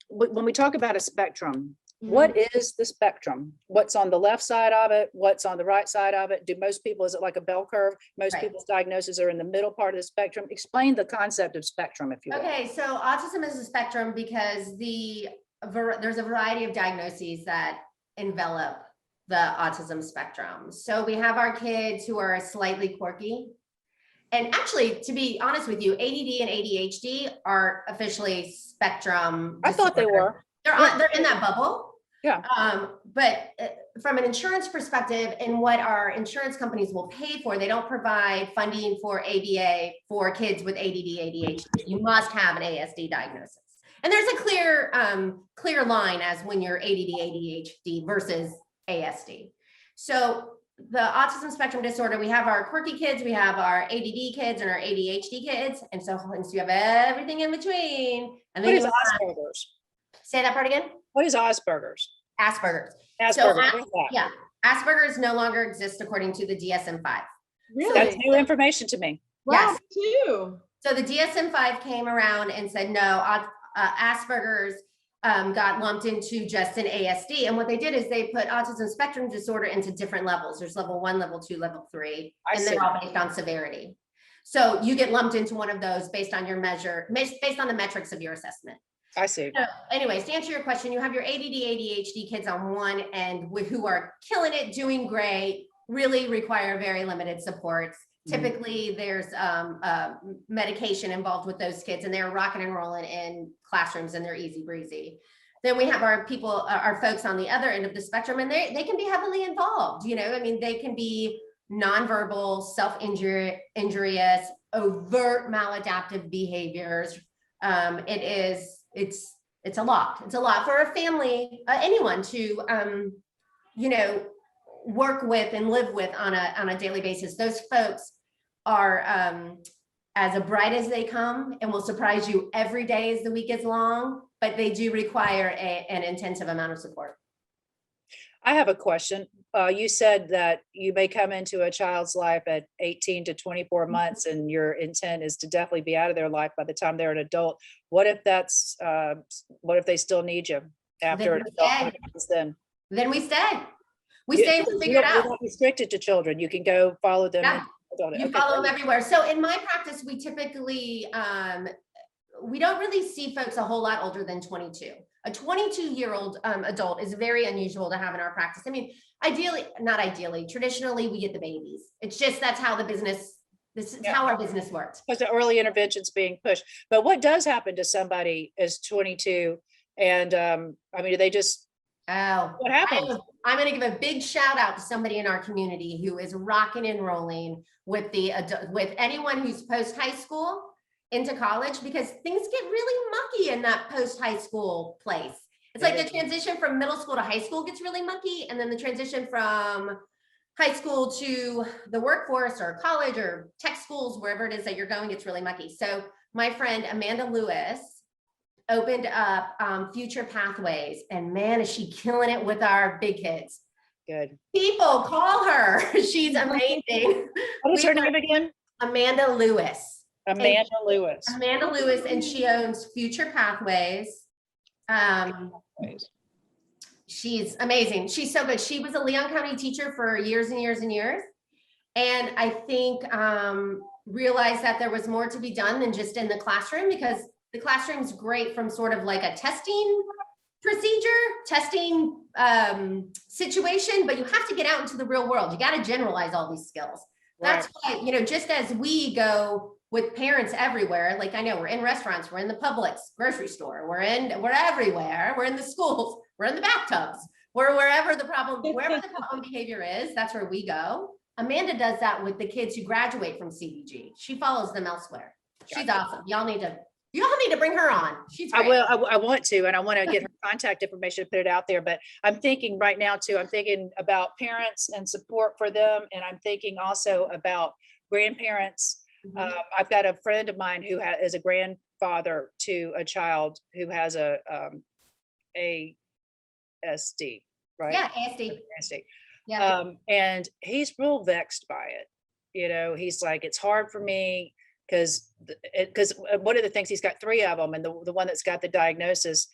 when we talk about a spectrum? What is the spectrum? What's on the left side of it? What's on the right side of it? Do most people, is it like a bell curve? Most people's diagnoses are in the middle part of the spectrum. Explain the concept of spectrum, if you will. Okay, so autism is a spectrum because there's a variety of diagnoses that envelop the autism spectrum. So we have our kids who are slightly quirky, And actually, to be honest with you, ADD and ADHD are officially spectrum I thought they disorder. were. They're in that bubble. Yeah. But from an insurance perspective, and what our insurance companies will pay for, they don't provide funding for ABA for kids with ADD, ADHD. You must have an ASD diagnosis. And there's a clear line as when you're ADD, ADHD versus ASD. So the autism spectrum disorder, we have our quirky kids, we have our ADD kids and our ADHD kids. And so you have everything in between. And then What is Asperger's? Say that part again. What is Asperger's? Asperger's. Asperger's. So, What is that? yeah, Asperger's no longer exists according to the DSM-5. Really? That's new information to me. Wow, Yes. me too. So the DSM-5 came around and said, no, Asperger's got lumped into just an ASD. And what they did is they put autism spectrum disorder into different levels. There's level 1, level 2, level 3, and they're all based on severity. So you get lumped into one of those based on your measure, based on the metrics of your assessment. I see. So anyways, to answer your question, you have your ADD, ADHD kids on one end who are killing it, doing great, really require very limited supports. Typically, there's medication involved with those kids, and they're rocking and rolling in classrooms, and they're easy breezy. Then we have our folks on the other end of the spectrum, and they can be heavily involved. You know, I mean, they can be nonverbal, self-injurious, overt maladaptive behaviors. It's a lot. It's a lot for a family, anyone to, work with and live with on a daily basis. Those folks are as bright as they come and will surprise you every day as the week is long, but they do require an intensive amount of support. I have a question. You said that you may come into a child's life at 18 to 24 months and your intent is to definitely be out of their life by the time they're an adult. What if they still need you after an adult? What happens then? Then we stay. We stay and we figure it out. You're not restricted to children. You can go follow them. Yeah. You follow them everywhere. So in my practice, we typically, we don't really see folks a whole lot older than 22. A 22-year-old adult is very unusual to have in our practice. I mean, traditionally we get the babies. It's just, that's how this is how our business works. Because the early intervention's being pushed. But what does happen to somebody as 22? And do they just, what happens? I'm going to give a big shout out to somebody in our community who is rocking and rolling with with anyone who's post high school into college, because things get really mucky in that post high school place. It's like the transition from middle school to high school gets really mucky, and then the transition from high school to the workforce or college or tech schools, wherever it is that you're going, gets really mucky. So my friend Amanda Lewis opened up Future Pathways, and man, is she killing it with our big kids. Good. People call her. She's amazing. What is her name again? Amanda Lewis. Amanda Lewis, and she owns Future Pathways. She's amazing. She's so good. She was a Leon County teacher for years and years and years. And I think realized that there was more to be done than just in the classroom, because the classroom's great from sort of like a testing situation, but you have to get out into the real world. You got to generalize all these skills. That's why, just as we go with parents everywhere, like I know we're in restaurants, we're in the Publix grocery store, we're everywhere, we're in the schools, we're in the bathtubs, we're wherever the problem behavior is, that's where we go. Amanda does that with the kids who graduate from CDG. She follows them elsewhere. She's awesome. Y'all need to bring her on. She's great. I want to, and I want to get her contact information, put it out there, but I'm thinking right now too, I'm thinking about parents and support for them. And I'm thinking also about grandparents. I've got a friend of mine who is a grandfather to a child who has a ASD, right? Yeah, ASD. Yeah. And he's real vexed by it. He's like, it's hard for me because one of the things, he's got 3 of them, and the one that's got the diagnosis,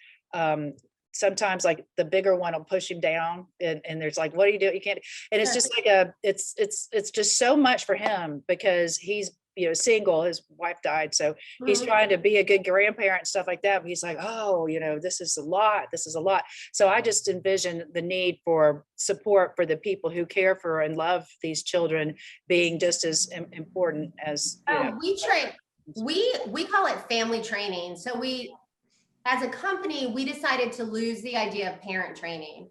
sometimes like the bigger one will push him down, and there's like, what do you do? You can't. And it's just like it's just so much for him, because he's single. His wife died. So he's trying to be a good grandparent and stuff like that. But he's like, oh, this is a lot. This is a lot. So I just envision the need for support for the people who care for and love these children being just as important as, we train, we call it family training. So as a company, we decided to lose the idea of parent training.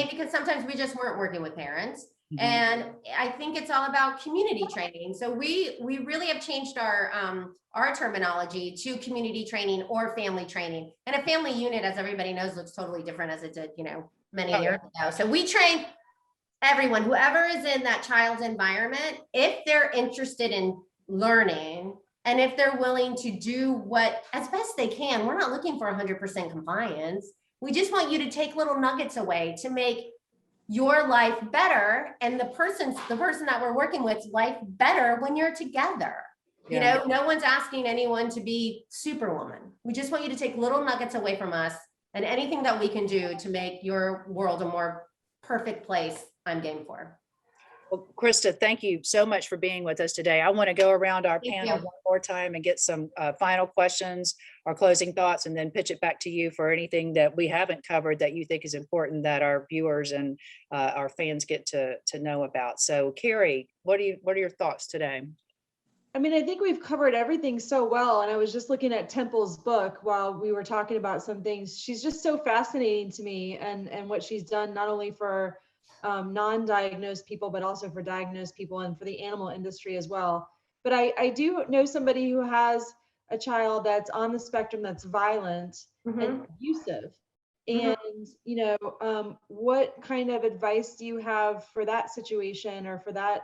Because sometimes we just weren't working with parents. And I think it's all about community training. So we really have changed our terminology to community training or family training. And a family unit, as everybody knows, looks totally different as it did, many years ago. So we train everyone, whoever is in that child's environment, if they're interested in learning and if they're willing to do what as best they can. We're not looking for 100% compliance. We just want you to take little nuggets away to make your life better and the person that we're working with life better when you're together. No one's asking anyone to be Superwoman. We just want you to take little nuggets away from us, and anything that we can do to make your world a more perfect place, I'm game for. Well, Krista, thank you so much for being with us today. I want to go around our panel one more time and get some final questions or closing thoughts, and then pitch it back to you for anything that we haven't covered that you think is important that our viewers and our fans get to know about. So Cayer, what are your thoughts today? I mean, I think we've covered everything so well. And I was just looking at Temple's book while we were talking about some things. She's just so fascinating to me, and what she's done, not only for non-diagnosed people, but also for diagnosed people and for the animal industry as well. But I do know somebody who has a child that's on the spectrum, that's violent and abusive. And, what kind of advice do you have for that situation or for that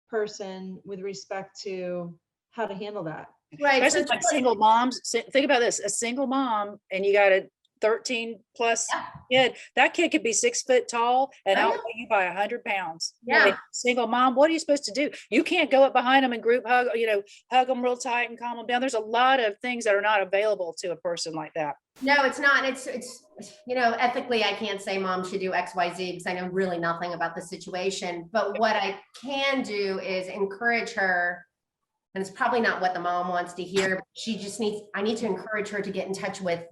person with respect to how to handle that? Right. Especially like single moms. Think about this, a single mom, and you got a 13 plus kid. That kid could be 6 foot tall and outweigh you by 100 pounds. Yeah. Single mom, what are you supposed to do? You can't go up behind them and group hug, hug them real tight and calm them down. There's a lot of things that are not available to a person like that. No, it's not. It's ethically, I can't say mom should do X, Y, Z because I know really nothing about the situation. But what I can do is encourage her, and it's probably not what the mom wants to hear. But I need to encourage her to get in touch with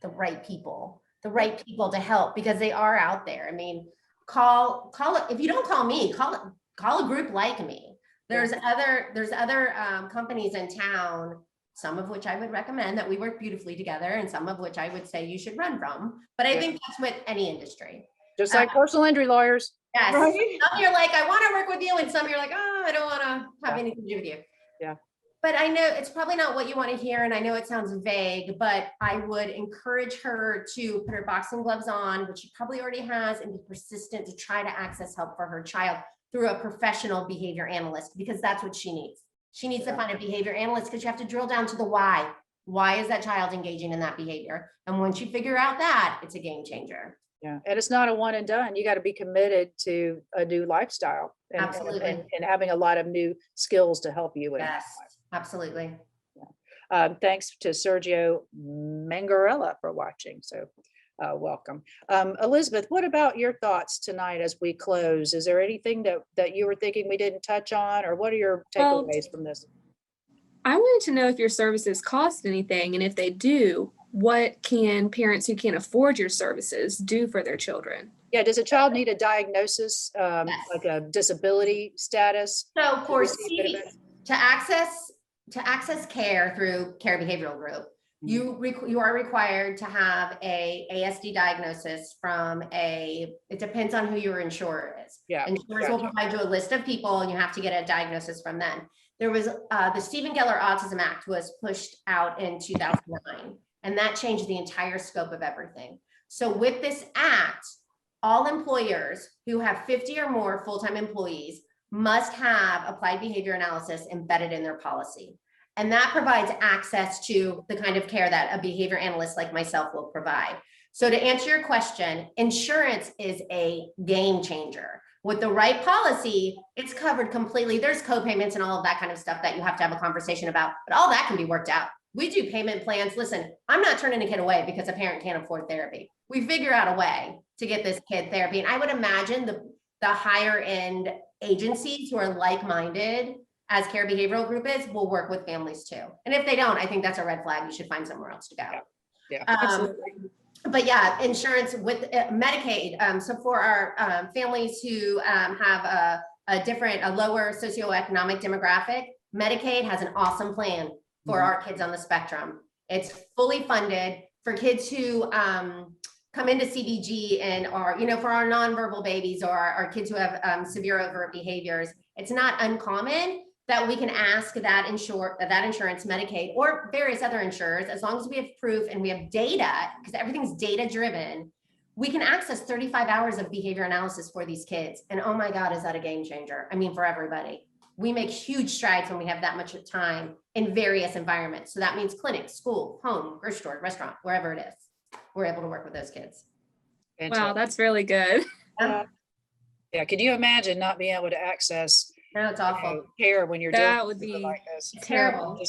the right people to help, because they are out there. I mean, call if you don't call me, call a group like me. There's other companies in town, some of which I would recommend that we work beautifully together, and some of which I would say you should run from. But I think that's with any industry. Just like personal injury lawyers. Yes. Right? Some you're like, I want to work with you, and some you're like, oh, I don't want to have anything to do with you. Yeah. But I know it's probably not what you want to hear, and I know it sounds vague, but I would encourage her to put her boxing gloves on, which she probably already has, and be persistent to try to access help for her child through a professional behavior analyst, because that's what she needs. She needs to find a behavior analyst, because you have to drill down to the why. Why is that child engaging in that behavior? And once you figure out that, it's a game changer. Yeah, and it's not a one and done. You got to be committed to a new lifestyle and, Absolutely. and having a lot of new skills to help you with. Yes, absolutely. Thanks to Sergio Mangarella for watching. So welcome. Elizabeth, what about your thoughts tonight as we close? Is there anything that you were thinking we didn't touch on, or what are your takeaways from this? I wanted to know if your services cost anything, and if they do, what can parents who can't afford your services do for their children? Yeah, does a child need a diagnosis, Yes. like a disability status? So to access care through Cayer Behavioral Group, you are required to have a ASD diagnosis from it depends on who your insurer is. Yeah. Insurers will provide you a list of people, and you have to get a diagnosis from them. There was the Stephen Geller Autism Act was pushed out in 2009, and that changed the entire scope of everything. So with this act, all employers who have 50 or more full-time employees must have applied behavior analysis embedded in their policy. And that provides access to the kind of care that a behavior analyst like myself will provide. So to answer your question, insurance is a game changer. With the right policy, it's covered completely. There's co-payments and all of that kind of stuff that you have to have a conversation about, but all that can be worked out. We do payment plans. Listen, I'm not turning a kid away because a parent can't afford therapy. We figure out a way to get this kid therapy. And I would imagine the higher end agencies who are like-minded as Cayer Behavioral Group is, will work with families too. And if they don't, I think that's a red flag. You should find somewhere else to go. Yeah, Absolutely. But yeah, insurance with Medicaid. So for our families who have a lower socioeconomic demographic, Medicaid has an awesome plan for our kids on the spectrum. It's fully funded for kids who come into CDG and are, for our nonverbal babies or our kids who have severe overt behaviors. It's not uncommon that we can ask that insurance, Medicaid, or various other insurers, as long as we have proof and we have data, because everything's data driven, we can access 35 hours of behavior analysis for these kids. And oh my God, is that a game changer? I mean, for everybody. We make huge strides when we have that much time in various environments. So that means clinic, school, home, grocery store, restaurant, wherever it is. We're able to work with those kids. Wow, that's really good. Yeah, could you imagine not being able to access It's awful. care when you're That doing would be like this? Terrible.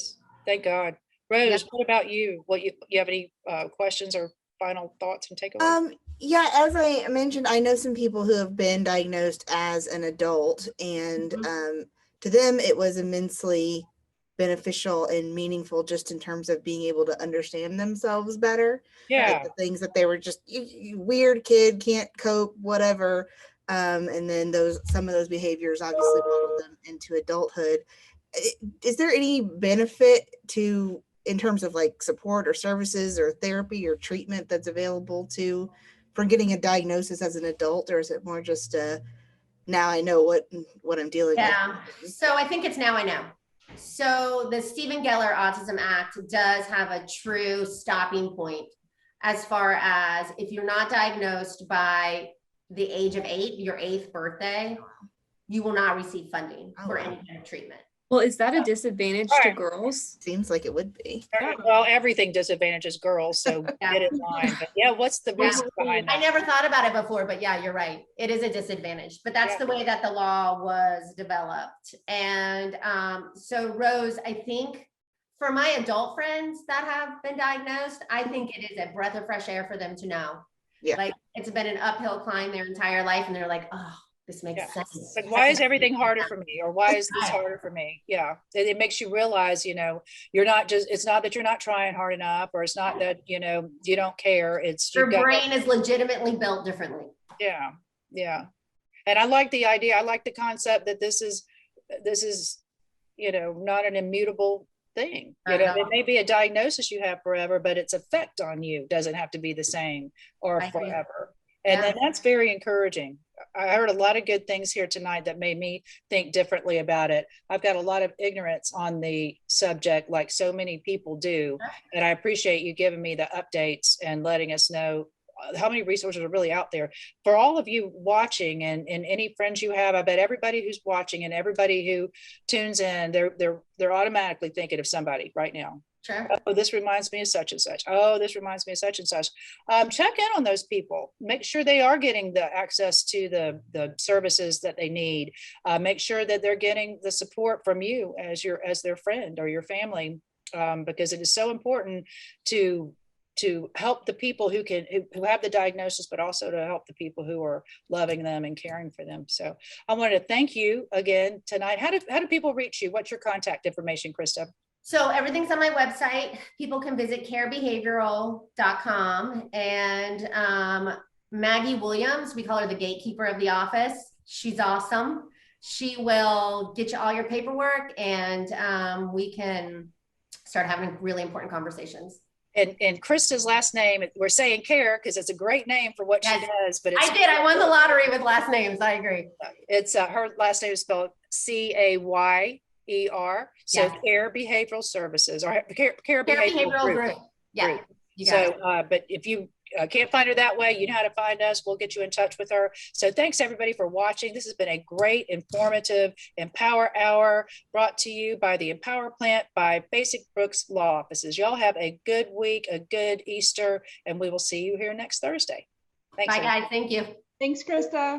Thank God. Rose, what about you? You have any questions or final thoughts and takeaways? Yeah, as I mentioned, I know some people who have been diagnosed as an adult, and to them it was immensely beneficial and meaningful, just in terms of being able to understand themselves better. Yeah. Like the things that they were just weird kid, can't cope, whatever. And then some of those behaviors obviously brought them into adulthood. Is there any benefit in terms of like support or services or therapy or treatment that's available for getting a diagnosis as an adult, or is it more just now I know what I'm dealing with? Yeah, so I think it's now I know. So the Stephen Geller Autism Act does have a true stopping point as far as if you're not diagnosed by the age of 8, your 8th birthday, you will not receive funding for any kind of treatment. Well, is that a disadvantage to girls? Seems like it would be. Well, everything disadvantages girls, so get in line. But yeah, what's the reason behind that? I never thought about it before, but yeah, you're right. It is a disadvantage, but that's the way that the law was developed. And so Rose, I think for my adult friends that have been diagnosed, I think it is a breath of fresh air for them to know. Yeah. Like it's been an uphill climb their entire life, and they're like, oh, this makes sense. Like, why is everything harder for me? Or why is this harder for me? Yeah. It makes you realize, you're not it's not that you're not trying hard enough, or it's not that, you don't care. It's your brain is legitimately built differently. Yeah. Yeah. And I like the idea. I like the concept that this is, not an immutable thing. It may be a diagnosis you have forever, but its effect on you doesn't have to be the same or forever. And then that's very encouraging. I heard a lot of good things here tonight that made me think differently about it. I've got a lot of ignorance on the subject, like so many people do. And I appreciate you giving me the updates and letting us know how many resources are really out there. For all of you watching and any friends you have, I bet everybody who's watching and everybody who tunes in, they're automatically thinking of somebody right now. Sure. Oh, this reminds me of such and such. Oh, this reminds me of such and such. Check in on those people. Make sure they are getting the access to the services that they need. Make sure that they're getting the support from you as their friend or your family, because it is so important to help the people who have the diagnosis, but also to help the people who are loving them and caring for them. So I wanted to thank you again tonight. How do people reach you? What's your contact information, Krista? So everything's on my website. People can visit carebehavioral.com, and Maggie Williams, we call her the gatekeeper of the office. She's awesome. She will get you all your paperwork, and we can start having really important conversations. And Krista's last name, we're saying Cayer because it's a great name for what she does. But I won the lottery with last names. I agree. It's her last name is spelled Cayer. So Cayer Behavioral Services or Cayer Behavioral Group. Yeah. So, but if you can't find her that way, you know how to find us. We'll get you in touch with her. So thanks everybody for watching. This has been a great, informative EmPower Hour brought to you by the EmPower Plant by Basic Brooks Law Offices. Y'all have a good week, a good Easter, and we will see you here next Thursday. Thanks. Bye, guys. Thank you. Thanks, Krista.